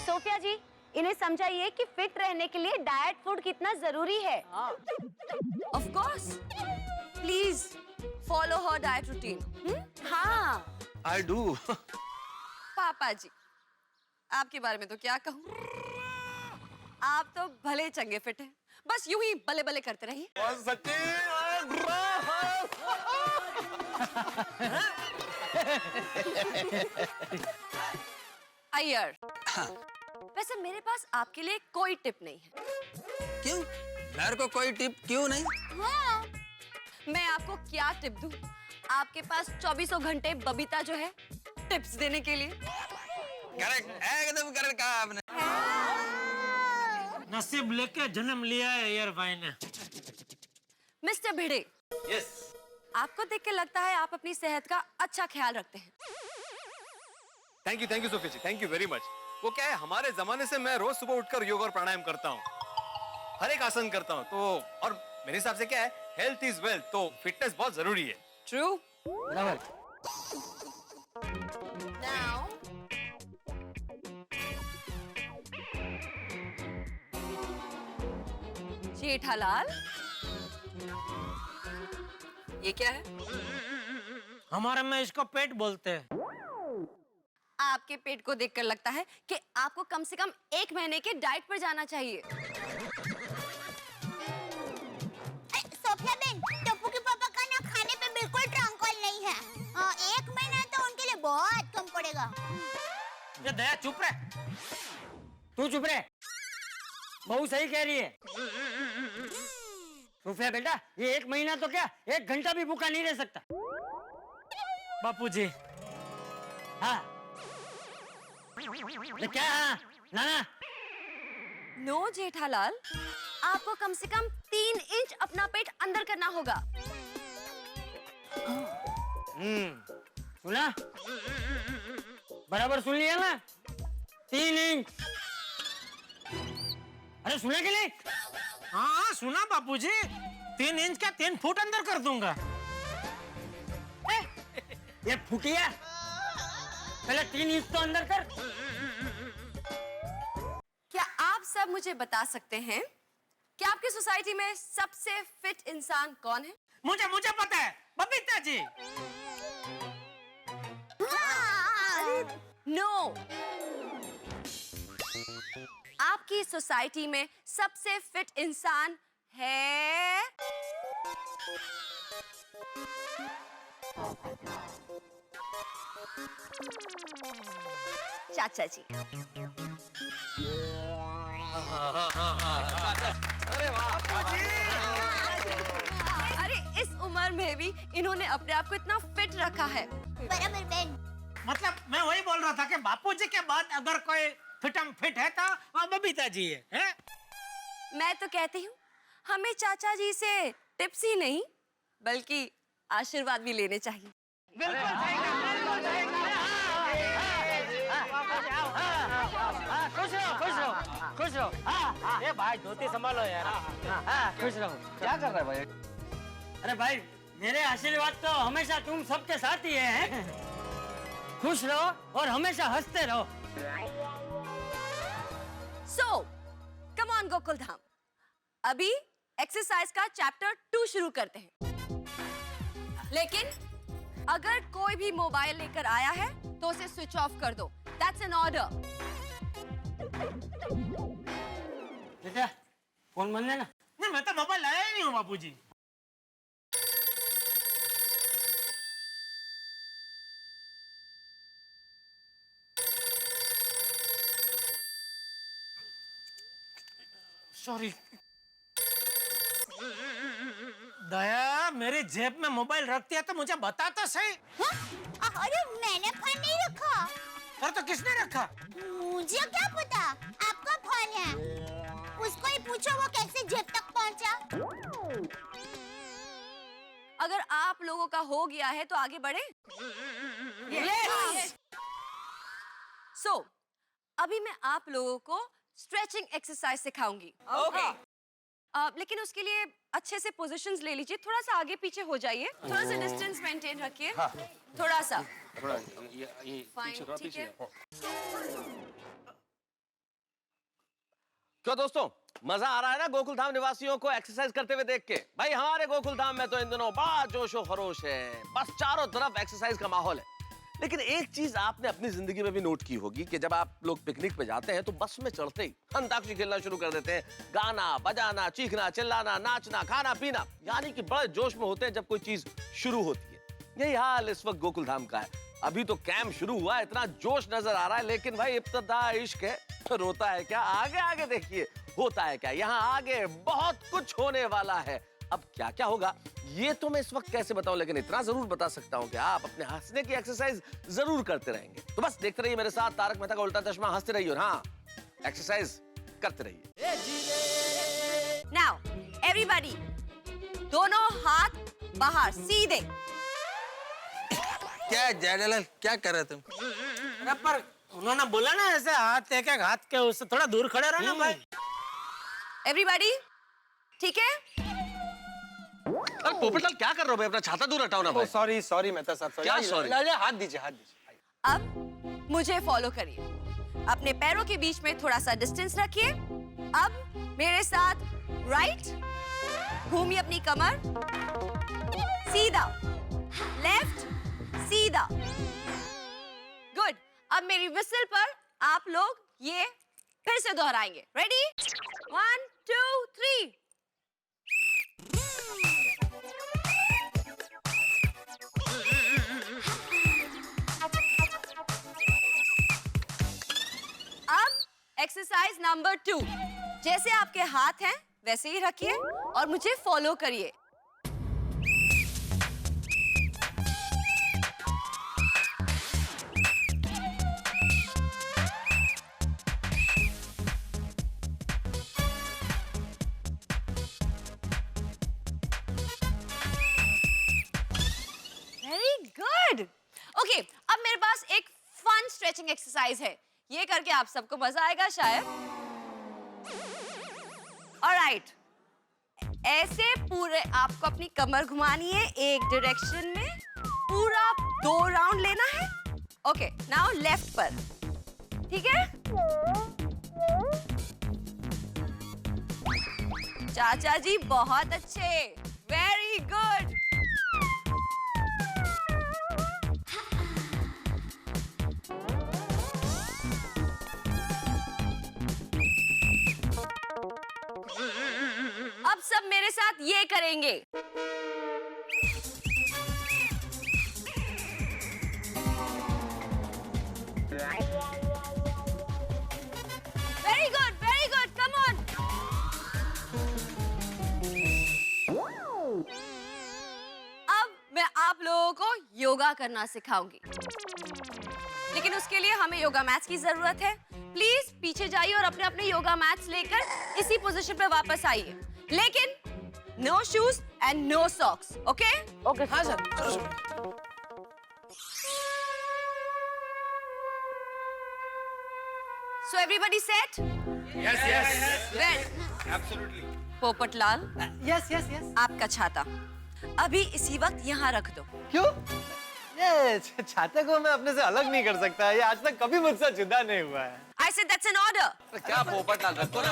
सोफिया जी, इन्हें समझाइए कि फिट रहने के लिए डाइट फूड कितना जरूरी है। Of course, please follow her diet routine. हाँ, आई डू। पापा जी, आपके बारे में तो क्या कहूँ, आप तो भले चंगे फिट हैं, बस यूं ही बले बले करते रहिए। अय्यर, वैसे मेरे पास आपके लिए कोई टिप नहीं है। क्यों? मेरे को कोई टिप क्यों नहीं? हाँ। मैं आपको क्या टिप दूं? आपके पास 24 घंटे बबीता जो है टिप्स देने के लिए। करेक्ट, एकदम करेक्ट कहा आपने। नसीब लेके जन्म लिया है अय्यर भाई ने। मिस्टर भिड़े, यस। आपको देख के लगता है आप अपनी सेहत का अच्छा ख्याल रखते हैं। Thank you Sophia ji, thank you very much. वो क्या है, हमारे जमाने से मैं रोज सुबह उठकर योग और प्राणायाम करता हूँ, हर एक आसन करता हूँ, तो और मेरे हिसाब से क्या है, हेल्थ इज वेल्थ, तो फिटनेस बहुत जरूरी है। ट्रू। जेठालाल, ये क्या है? हमारे में इसको पेट बोलते हैं। आपके पेट को देखकर लगता है कि आपको कम से कम 1 महीने के डाइट पर जाना चाहिए। सोफिया बहन, टप्पू के पापा का ना खाने पे बिल्कुल ट्रंकल नहीं है। 1 महीना तो उनके लिए बहुत कम पड़ेगा। ये दया चुप रहे, तू चुप रहे, बहू सही कह रही है। सोफिया बेटा, ये 1 महीना तो क्या 1 घंटा भी भूखा नहीं रह सकता। बापूजी, हाँ क्या? हाँ नाना। नो जेठालाल, आपको कम से कम 3 इंच अपना पेट अंदर करना होगा। सुना? बराबर सुन लिया ना? 3 इंच। अरे सुना कि नहीं? हाँ सुना बापूजी, 3 इंच क्या 3 फुट अंदर कर दूंगा। ये फुटिया, पहले 3 इंच तो अंदर कर। क्या आप सब मुझे बता सकते हैं कि आपकी सोसाइटी में सबसे फिट इंसान कौन है? मुझे पता है, बबीता जी। नो, आपकी सोसाइटी में सबसे फिट इंसान है चाचा जी। अरे इस उम्र में भी इन्होंने अपने आप को इतना फिट रखा है। बराबर बहन। मतलब मैं वही बोल रहा था कि बापूजी के बाद अगर कोई फिटम फिट है तो वो बबीता जी है? मैं तो कहती हूँ हमें चाचा जी से टिप्स ही नहीं बल्कि आशीर्वाद भी लेने चाहिए। बिल्कुल सही कहा, बिल्कुल सही कहा। खुश रहो। ये भाई धोती संभालो यार। खुश रहो। क्या कर रहा है भाई? अरे भाई, मेरे आशीर्वाद तो हमेशा तुम सबके साथ ही है। खुश रहो और हमेशा हंसते रहो। So, come on Gokul Dham, अभी एक्सरसाइज का चैप्टर 2 शुरू करते हैं। लेकिन अगर कोई भी मोबाइल लेकर आया है तो उसे स्विच ऑफ कर दो। That's an order. बेटा, फोन बंद है ना? नहीं, मैं तो मोबाइल लाया ही नहीं हूँ बापूजी। सॉरी। दया, मेरी जेब में मोबाइल रख दिया तो मुझे बता तो सही। अरे मैंने फोन नहीं रखा। और तो किसने रखा? मुझे क्या पता, आपका फोन है। उसको ही पूछो वो कैसे जेब तक पहुंचा। अगर आप लोगों का हो गया है तो आगे बढ़े। Yes. So, अभी मैं आप लोगों को स्ट्रेचिंग एक्सरसाइज सिखाऊंगी। Okay. लेकिन उसके लिए अच्छे से पोजीशंस ले लीजिए, थोड़ा सा आगे पीछे हो जाइए, थोड़ा सा डिस्टेंस मेंटेन रखिए। हाँ। थोड़ा सा। ये फाइन, ठीक है। क्यों दोस्तों, मजा आ रहा है ना गोकुल धाम निवासियों को एक्सरसाइज करते हुए देख के? भाई हमारे गोकुल धाम में तो इन दिनों बड़ा जोशो खरोश है, बस चारों तरफ एक्सरसाइज का माहौल है। लेकिन एक चीज आपने अपनी जिंदगी में भी नोट की होगी कि जब आप लोग पिकनिक पे जाते हैं तो बस में चढ़ते ही अंताक्षरी खेलना शुरू कर देते हैं, गाना बजाना, चीखना चिल्लाना, नाचना, खाना पीना, यानी कि बड़े जोश में होते हैं जब कोई चीज शुरू होती है। यही हाल इस वक्त गोकुल धाम का है। अभी तो कैंप शुरू हुआ है, इतना जोश नजर आ रहा है, लेकिन भाई इब्तिदा इश्क है, रोता है क्या? आगे आगे देखिए होता है क्या। यहाँ आगे बहुत कुछ होने वाला है। अब क्या क्या होगा ये तो मैं इस वक्त कैसे बताऊं, लेकिन इतना जरूर बता सकता हूं कि आप अपने हंसने की एक्सरसाइज जरूर करते रहेंगे। तो बस देखते रहिए मेरे साथ तारक मेहता का उल्टा चश्मा, हंसते रहिए और हाँ, एक्सरसाइज करते रहिए। Now, everybody, दोनों हाथ बाहर सीधे। क्या जेठालाल, क्या कर रहे तुम? अरे पर उन्होंने बोला ना ऐसे हाथ एक एक हाथ के उससे थोड़ा दूर खड़े रहो ना भाई। Everybody, ठीक है? अरे पोपटलाल क्या कर रहे हो भाई? अपना छाता दूर हटाओ ना भाई। सॉरी मेहता साहब, क्या sorry? हाथ दीजिए, हाथ दीजिए। अब मुझे फॉलो करिए, अपने पैरों के बीच में थोड़ा सा डिस्टेंस रखिए। अब मेरे साथ राइट, घूमिए अपनी कमर, सीधा, लेफ्ट, सीधा। गुड। अब मेरी विसल पर आप लोग ये फिर से दोहराएंगे। रेडी? 1 2 3। अब एक्सरसाइज नंबर 2। जैसे आपके हाथ हैं वैसे ही रखिए और मुझे फॉलो करिए। Very good. ओके, अब मेरे पास एक फन स्ट्रेचिंग एक्सरसाइज है, ये करके आप सबको मजा आएगा शायद। ऑलराइट, ऐसे पूरे आपको अपनी कमर घुमानी है एक डायरेक्शन में, पूरा 2 राउंड लेना है। ओके, नाउ लेफ्ट पर, ठीक है? चाचा जी बहुत अच्छे, वेरी गुड। अब सब मेरे साथ ये करेंगे। Very good, come on. अब मैं आप लोगों को योगा करना सिखाऊंगी, लेकिन उसके लिए हमें योगा मैट्स की जरूरत है। प्लीज पीछे जाइए और अपने अपने योगा मैट्स लेकर इसी पोजीशन पे वापस आइए, लेकिन no shoes and no socks. Okay? Okay, हाँ sir. So everybody set? Yes, yes. Well, Absolutely. Popatlal, yes yes yes. आपका छाता अभी इसी वक्त यहाँ रख दो। क्यों? ये छाते को मैं अपने से अलग नहीं कर सकता, ये आज तक कभी मुझसे जुदा नहीं हुआ है। I said that's an order. क्या पोपटलाल, रखो ना।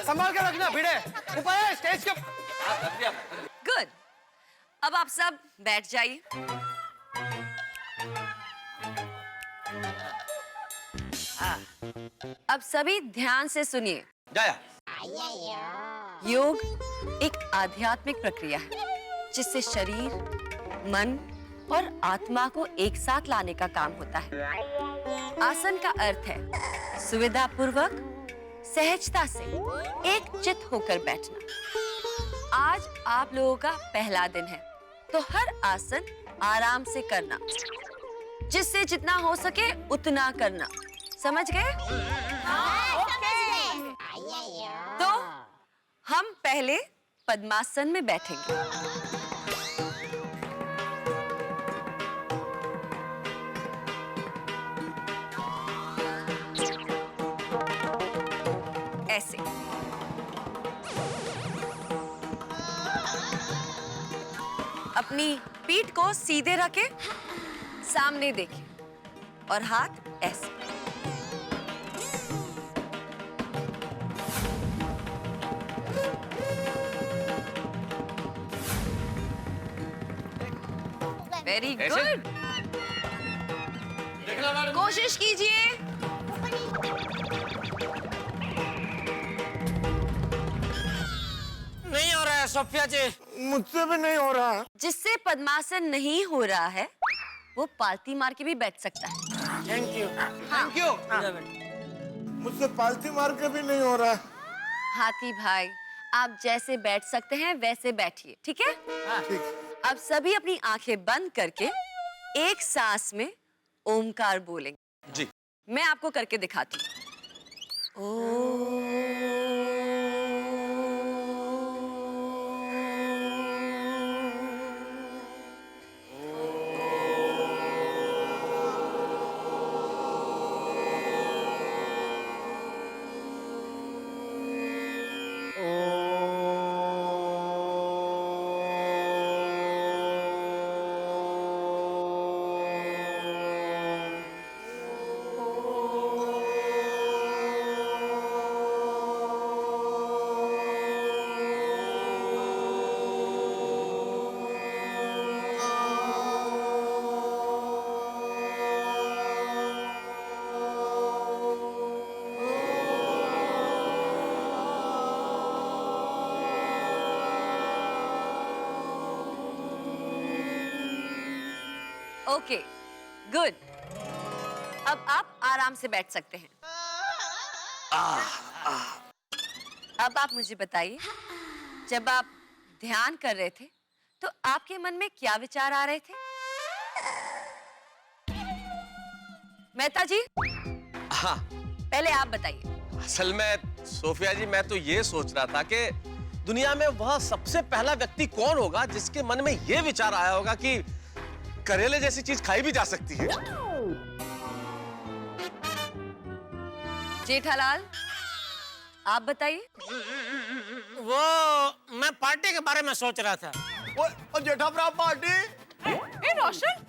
संभाल के रखना भिड़े, ऊपर है स्टेज के। Good. अब आप सब बैठ जाइए। अब सभी ध्यान से सुनिए। जाया। योग एक आध्यात्मिक प्रक्रिया है जिससे शरीर, मन और आत्मा को एक साथ लाने का काम होता है। आसन का अर्थ है सुविधा पूर्वक, सहजता से एकचित्त होकर बैठना। आज आप लोगों का पहला दिन है, तो हर आसन आराम से करना, जिससे जितना हो सके उतना करना। समझ गए? तो हम पहले पद्मासन में बैठेंगे। ऐसे। अपनी पीठ को सीधे रखें, सामने देखें और हाथ ऐसे। Very good. कोशिश कीजिए। नहीं हो रहा है सोफिया जी, मुझसे भी नहीं हो रहा। जिससे पद्मासन नहीं हो रहा है वो पालती मार के भी बैठ सकता है। Thank you. Thank you. मुझसे पालती मार के भी नहीं हो रहा। हाथी भाई, आप जैसे बैठ सकते हैं वैसे बैठिए, ठीक है? ठीक। अब सभी अपनी आंखें बंद करके एक सांस में ओमकार बोलेंगे। जी। मैं आपको करके दिखाती हूँ। Okay, good. अब आप आराम से बैठ सकते हैं। अब आप मुझे बताइए, जब आप ध्यान कर रहे थे तो आपके मन में क्या विचार आ रहे थे? मेहता जी, हाँ, पहले आप बताइए। असल में सोफिया जी, मैं तो ये सोच रहा था कि दुनिया में वह सबसे पहला व्यक्ति कौन होगा जिसके मन में ये विचार आया होगा कि करेले जैसी चीज खाई भी जा सकती है। जेठालाल, आप बताइए। वो मैं पार्टी के बारे में सोच रहा था। ओ जेठा भरा पार्टी। ए रोशन,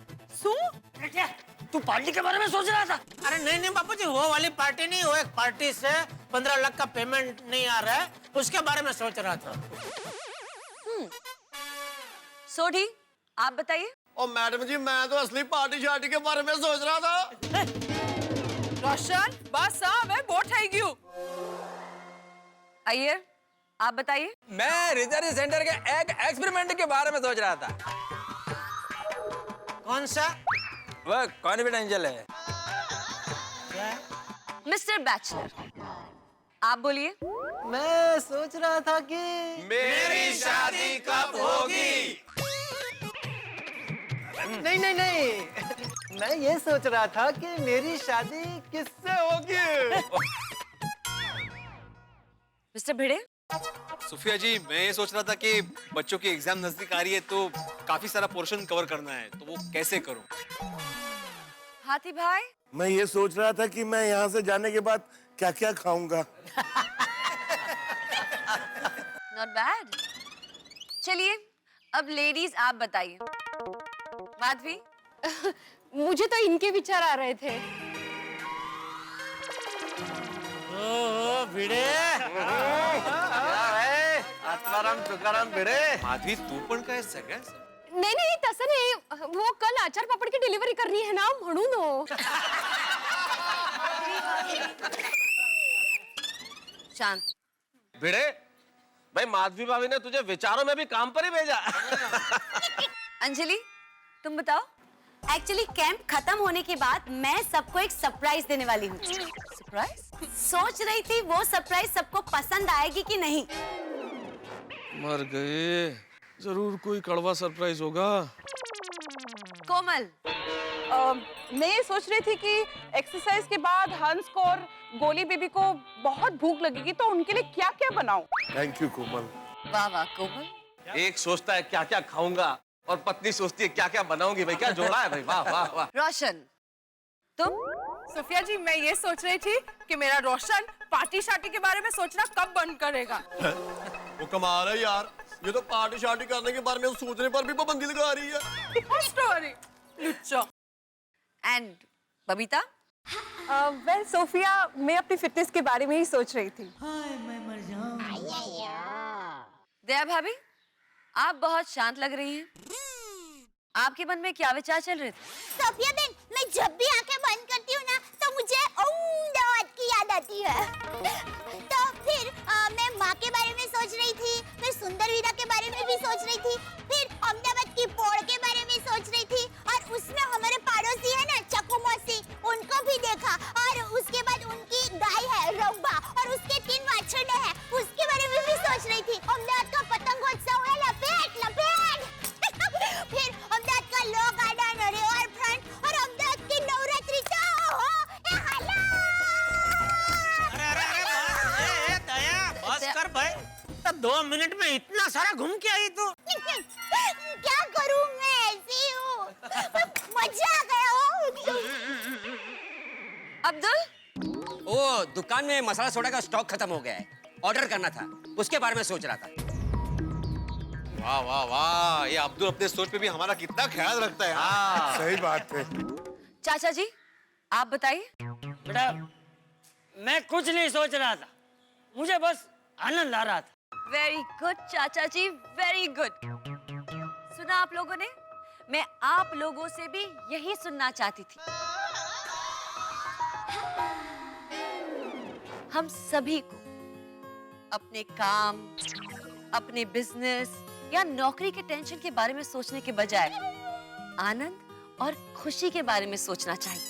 क्या तू पार्टी के बारे में सोच रहा था? अरे नहीं नहीं बापू जी, वो वाली पार्टी नहीं, वो एक पार्टी से 15 लाख का पेमेंट नहीं आ रहा है, उसके बारे में सोच रहा था। सोढ़ी, आप बताइए। ओ मैडम जी, मैं तो असली पार्टी शार्टी के बारे में सोच रहा था। रोशन, बस साहब है, बोट है क्यों? अय्यर, आप बताइए। मैं रिसर्च सेंटर के एक एक्सपेरिमेंट के बारे में सोच रहा था। कौन सा? वह कॉन्फिडेंशियल है। मिस्टर बैचलर, आप बोलिए। मैं सोच रहा था कि मेरी शादी कब होगी? नहीं नहीं नहीं, मैं ये सोच रहा था कि मेरी शादी किससे होगी। मिस्टर भिड़े। सुफिया जी, मैं ये सोच रहा था कि बच्चों की एग्जाम नजदीक आ रही है तो काफी सारा पोर्शन कवर करना है, तो वो कैसे करूं? हाथी भाई। मैं ये सोच रहा था कि मैं यहाँ से जाने के बाद क्या क्या खाऊंगा। Not bad. चलिए, अब लेडीज आप बताइए। माधवी। मुझे तो इनके विचार आ रहे थे। ओ भिड़े। आत्माराम तुकाराम भिड़े। माधवी, तू पण काय सगळ्या नाही नाही, तसं नाही, वो कल आचार पापड़ की डिलिव्हरी करनी है ना, म्हणून हो। शांत। भिड़े, भाई माधवी भाभी ने तुझे विचारों में भी काम पर ही भेजा। अंजलि, तुम बताओ। एक्चुअली कैंप खत्म होने के बाद मैं सबको एक सरप्राइज देने वाली हूँ। सरप्राइज? सोच रही थी वो सरप्राइज सबको पसंद आएगी कि नहीं। मर गए, जरूर कोई कड़वा सरप्राइज होगा। कोमल। मैं ये सोच रही थी कि एक्सरसाइज के बाद हंस को और गोली बेबी को बहुत भूख लगेगी, तो उनके लिए क्या क्या बनाऊं? थैंक यू कोमल। वाह वाह कोमल। एक सोचता है क्या क्या खाऊंगा और पत्नी सोचती है क्या क्या बनाऊंगी। भाई क्या जोड़ा है भाई, वाह वाह वाह। रोशन, तुम? सोफिया जी, मैं ये सोच रही थी कि मेरा रोशन पार्टी शार्टी के बारे में सोचना कब बंद करेगा। वो कमाल है यार, ये तो पार्टी शार्टी करने के बारे में सोचने पर भी पाबंदी लगा रही है। स्टोरी लुच्चा। एंड बबीता? वेल सोफिया, मैं अपनी फिटनेस के बारे में ही सोच रही थी। दया भाभी, आप बहुत शांत लग रही हैं। आपके मन में क्या विचार चल रहे थे? सोफिया बहन, मैं जब भी आंखें बंद करती हूँ ना, तो मुझे अहमदाबाद की याद आती है। तो फिर मैं माँ के बारे में सोच रही थी, फिर सुंदर वीरा के बारे में भी सोच रही थी, फिर अहमदाबाद की पौड़ के बारे में सोच रही थी, और उसमें हमारे पड़ोसी है ना चकू मौसी, उनको भी देखा, और उसके बाद उनकी गाय है रब्बा, और उसके 3 वाछड़े हैं, उसके बारे में भी सोच रही थी। अहमदाबाद का पतंगोत्सव है, लपेट लपेट। फिर अहमदाबाद का लो गार्डन, रिवर फ्रंट, और अहमदाबाद की नवरात्रि अरे दया, बस कर भाई। तो 2 मिनट में इतना सारा घूम के आई तू? क्या करूं, मैं ऐसी हूँ, मजा आ गया हो। अब्दुल? ओ, दुकान में मसाला सोडा का स्टॉक खत्म हो गया है, ऑर्डर करना था, उसके बारे में सोच रहा था। वाह वाह वाह, ये अब्दुल अपने सोच पे भी हमारा कितना ख्याल रखता है। हाँ, सही बात है। चाचा जी, आप बताइए। बेटा, मैं कुछ नहीं सोच रहा था, मुझे बस आनंद आ रहा था। वेरी गुड चाचा जी, वेरी गुड। सुना आप लोगों ने? मैं आप लोगों से भी यही सुनना चाहती थी। हम सभी को अपने काम, अपने बिजनेस या नौकरी के टेंशन के बारे में सोचने के बजाय आनंद और खुशी के बारे में सोचना चाहिए,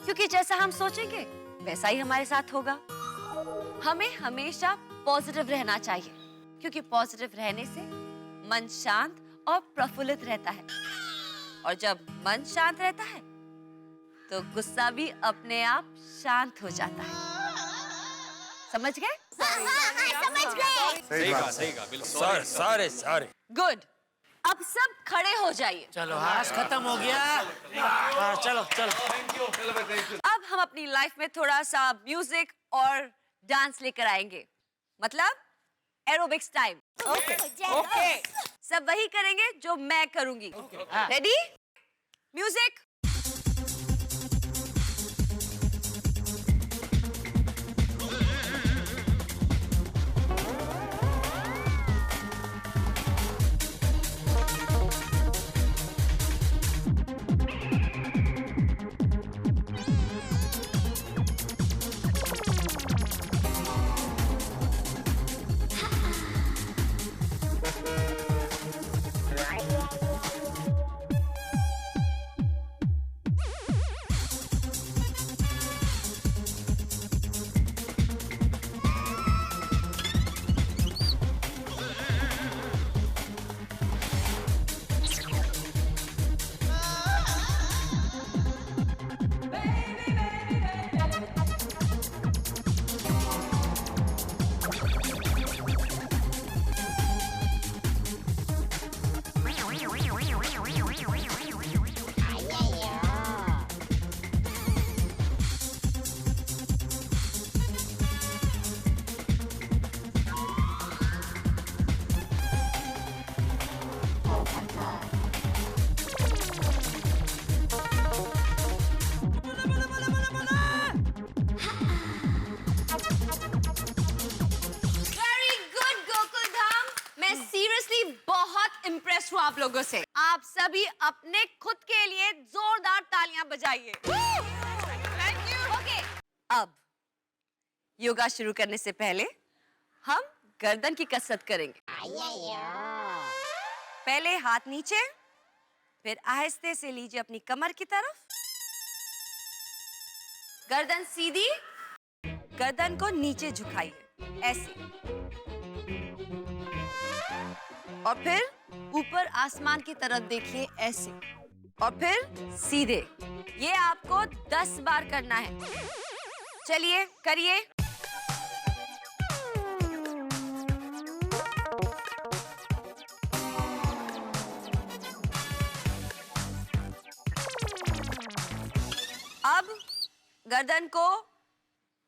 क्योंकि जैसा हम सोचेंगे वैसा ही हमारे साथ होगा। हमें हमेशा पॉजिटिव रहना चाहिए, क्योंकि पॉजिटिव रहने से मन शांत और प्रफुल्लित रहता है, और जब मन शांत रहता है तो गुस्सा भी अपने आप शांत हो जाता है। समझ गए? समझ गए। सही कहा, बिल्कुल। सॉरी। गुड। अब सब खड़े हो जाइए। चलो हास खत्म हो गया। हाँ, चलो। अब हम अपनी लाइफ में थोड़ा सा म्यूजिक और डांस लेकर आएंगे, मतलब एरोबिक्स टाइम। ओके। सब वही करेंगे जो मैं करूंगी। रेडी? म्यूजिक। आप लोगों से। आप सभी अपने खुद के लिए जोरदार तालियां बजाइए। Thank you. ओके, अब योगा शुरू करने से पहले हम गर्दन की कसरत करेंगे। पहले हाथ नीचे, फिर आहिस्ते से लीजिए अपनी कमर की तरफ, गर्दन सीधी, गर्दन को नीचे झुकाइए ऐसे, और फिर ऊपर आसमान की तरफ देखिए ऐसे, और फिर सीधे। ये आपको 10 बार करना है। चलिए करिए। अब गर्दन को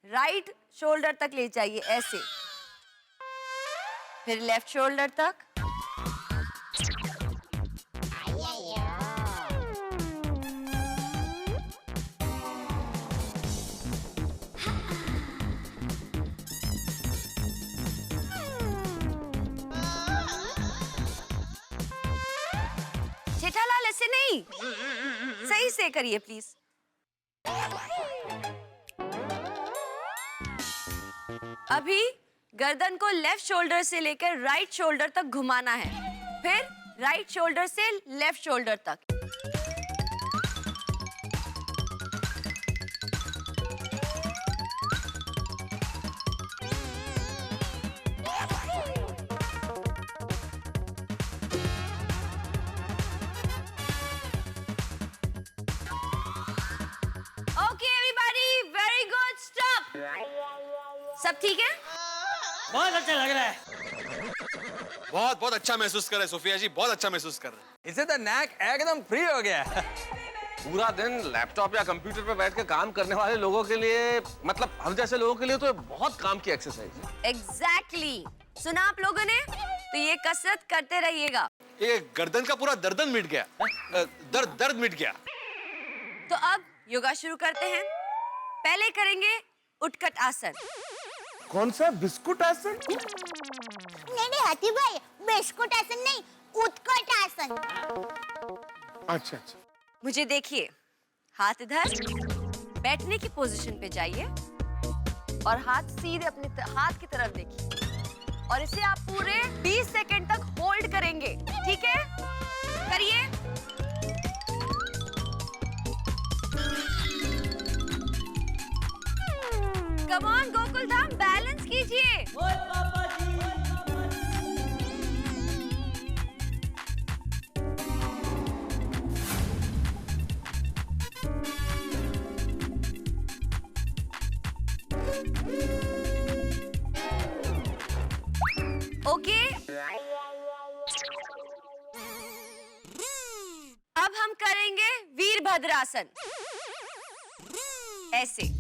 राइट शोल्डर तक ले जाइए ऐसे, फिर लेफ्ट शोल्डर तक, जेठालाल ऐसे नहीं, सही से करिए प्लीज। अभी गर्दन को लेफ्ट शोल्डर से लेकर राइट शोल्डर तक घुमाना है, फिर राइट शोल्डर से लेफ्ट शोल्डर तक। सब ठीक है? बहुत अच्छा लग रहा है। बहुत बहुत अच्छा महसूस कर रहे हैं सोफिया जी, बहुत अच्छा महसूस कर रहे हैं। इसे तो नैक एकदम फ्री हो गया। पूरा दिन लैपटॉप या कंप्यूटर पे बैठ के काम करने वाले लोगों के लिए, मतलब हम जैसे लोगों के लिए तो बहुत काम की एक्सरसाइज है। एग्जैक्टली। सुना आप लोगों ने? तो ये कसरत करते रहिएगा। ये गर्दन का पूरा दर्द मिट गया, दर्द मिट गया। तो अब योगा शुरू करते हैं। पहले करेंगे उत्कट आसन। कौन सा? बिस्कुट आसन? नहीं हाथी भाई, बिस्कुट आसन नहीं, उत्कट आसन। अच्छा अच्छा। मुझे देखिए, हाथ इधर, बैठने की पोजीशन पे जाइए और हाथ सीधे अपने हाथ की तरफ देखिए, और इसे आप पूरे 20 सेकंड तक होल्ड करेंगे। ठीक है? करिए। Come on Gokul Dham, balance कीजिए। ओके, अब हम करेंगे वीरभद्रासन। ऐसे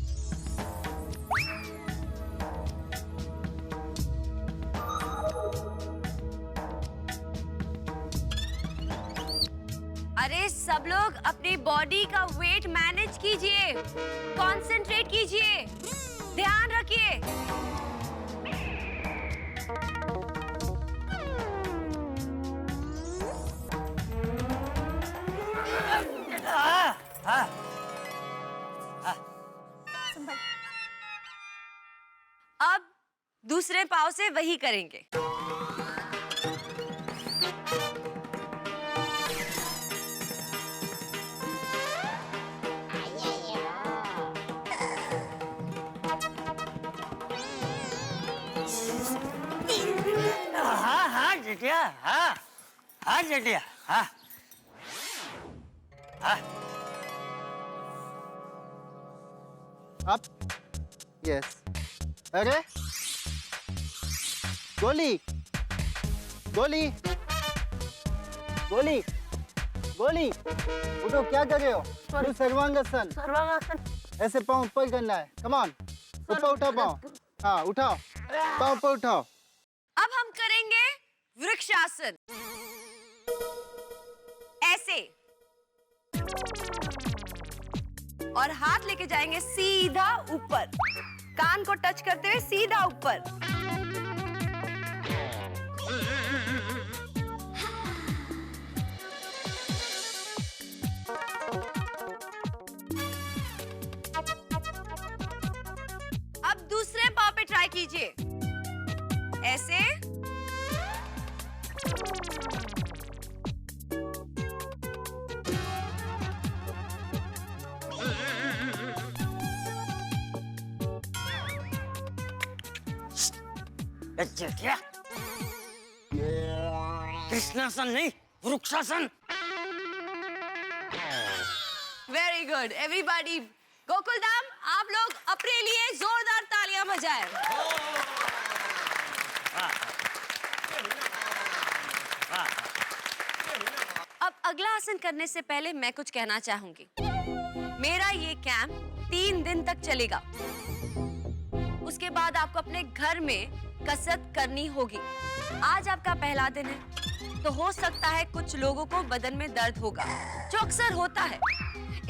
अरे सब लोग अपनी बॉडी का वेट मैनेज कीजिए, कंसंट्रेट कीजिए, ध्यान रखिए। अब दूसरे पाँव से वही करेंगे। हाँ जेठिया, हाँ जेठिया, हाँ। Up, yes. अरे गोली गोली गोली गोली, उठो, क्या कर रहे हो? सर्वांगासन। सर्वांगासन ऐसे पाँव ऊपर करना है। कम ऑन, ऊपर उठाओ पाँव। हाँ उठाओ, पाँव ऊपर उठाओ। अब हम करेंगे वृक्षासन। ऐसे, और हाथ लेके जाएंगे सीधा ऊपर, कान को टच करते हुए सीधा ऊपर। अब दूसरे पाँव पे ट्राई कीजिए। ऐसे, जेठिया, कृष्णासन नहीं, vrikshasana. Very good everybody. Gokuldham, आप लोग अपने लिए जोरदार तालियां बजाएं। अब अगला आसन करने से पहले मैं कुछ कहना चाहूंगी। मेरा ये कैंप 3 दिन तक चलेगा। उसके बाद आपको अपने घर में कसरत करनी होगी। आज आपका पहला दिन है, तो हो सकता है कुछ लोगों को बदन में दर्द होगा, जो अक्सर होता है।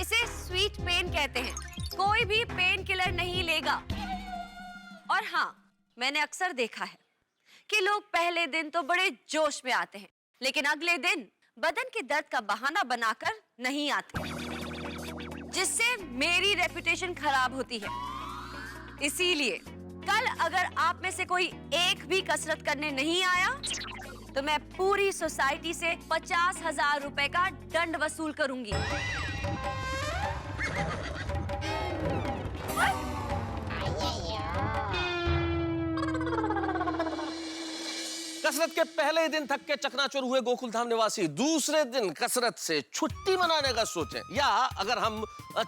इसे स्वीट पेन कहते हैं। कोई भी पेन किलर नहीं लेगा। और हाँ, मैंने अक्सर देखा है कि लोग पहले दिन तो बड़े जोश में आते हैं, लेकिन अगले दिन बदन के दर्द का बहाना बनाकर नहीं आते, जिससे मेरी रेपुटेशन खराब होती है। इसीलिए कल अगर आप में से कोई एक भी कसरत करने नहीं आया, तो मैं पूरी सोसाइटी से 50,000 रुपए का दंड वसूल करूंगी। कसरत के पहले ही दिन थक के चकनाचूर हुए गोकुलधाम निवासी दूसरे दिन कसरत से छुट्टी मनाने का सोचें, या अगर हम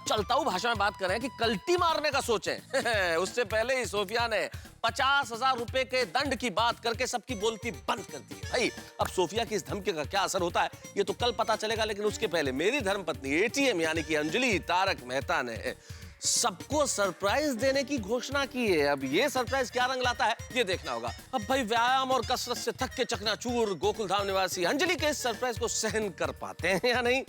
चलताऊ भाषा में बात करें कि कल्टी मारने का सोचें। उससे पहले ही सोफिया ने 50,000 रुपए के दंड की बात करके सबकी बोलती बंद कर दी। भाई, अब सोफिया की इस धमकी का क्या असर होता है ये तो कल पता चलेगा, लेकिन उसके पहले मेरी धर्मपत्नी एटीएम यानी कि अंजलि तारक मेहता ने सबको सरप्राइज देने की घोषणा की है। अब ये सरप्राइज क्या रंग लाता है ये देखना होगा। अब भाई, व्यायाम और कसरत से थक के चकनाचूर गोकुलधाम निवासी अंजलि के इस सरप्राइज को सहन कर पाते हैं या नहीं,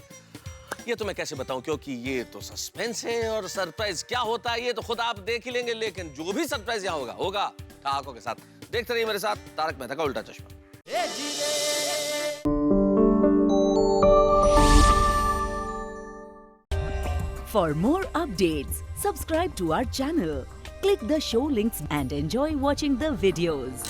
ये तो मैं कैसे बताऊं, क्योंकि ये तो सस्पेंस है। और सरप्राइज क्या होता है ये तो खुद आप देख ही लेंगे, लेकिन जो भी सरप्राइज यहाँ होगा होगा ठहाकों के साथ। देखते रहिए मेरे साथ तारक मेहता का उल्टा चश्मा। For more updates, subscribe to our channel, click the show links and enjoy watching the videos.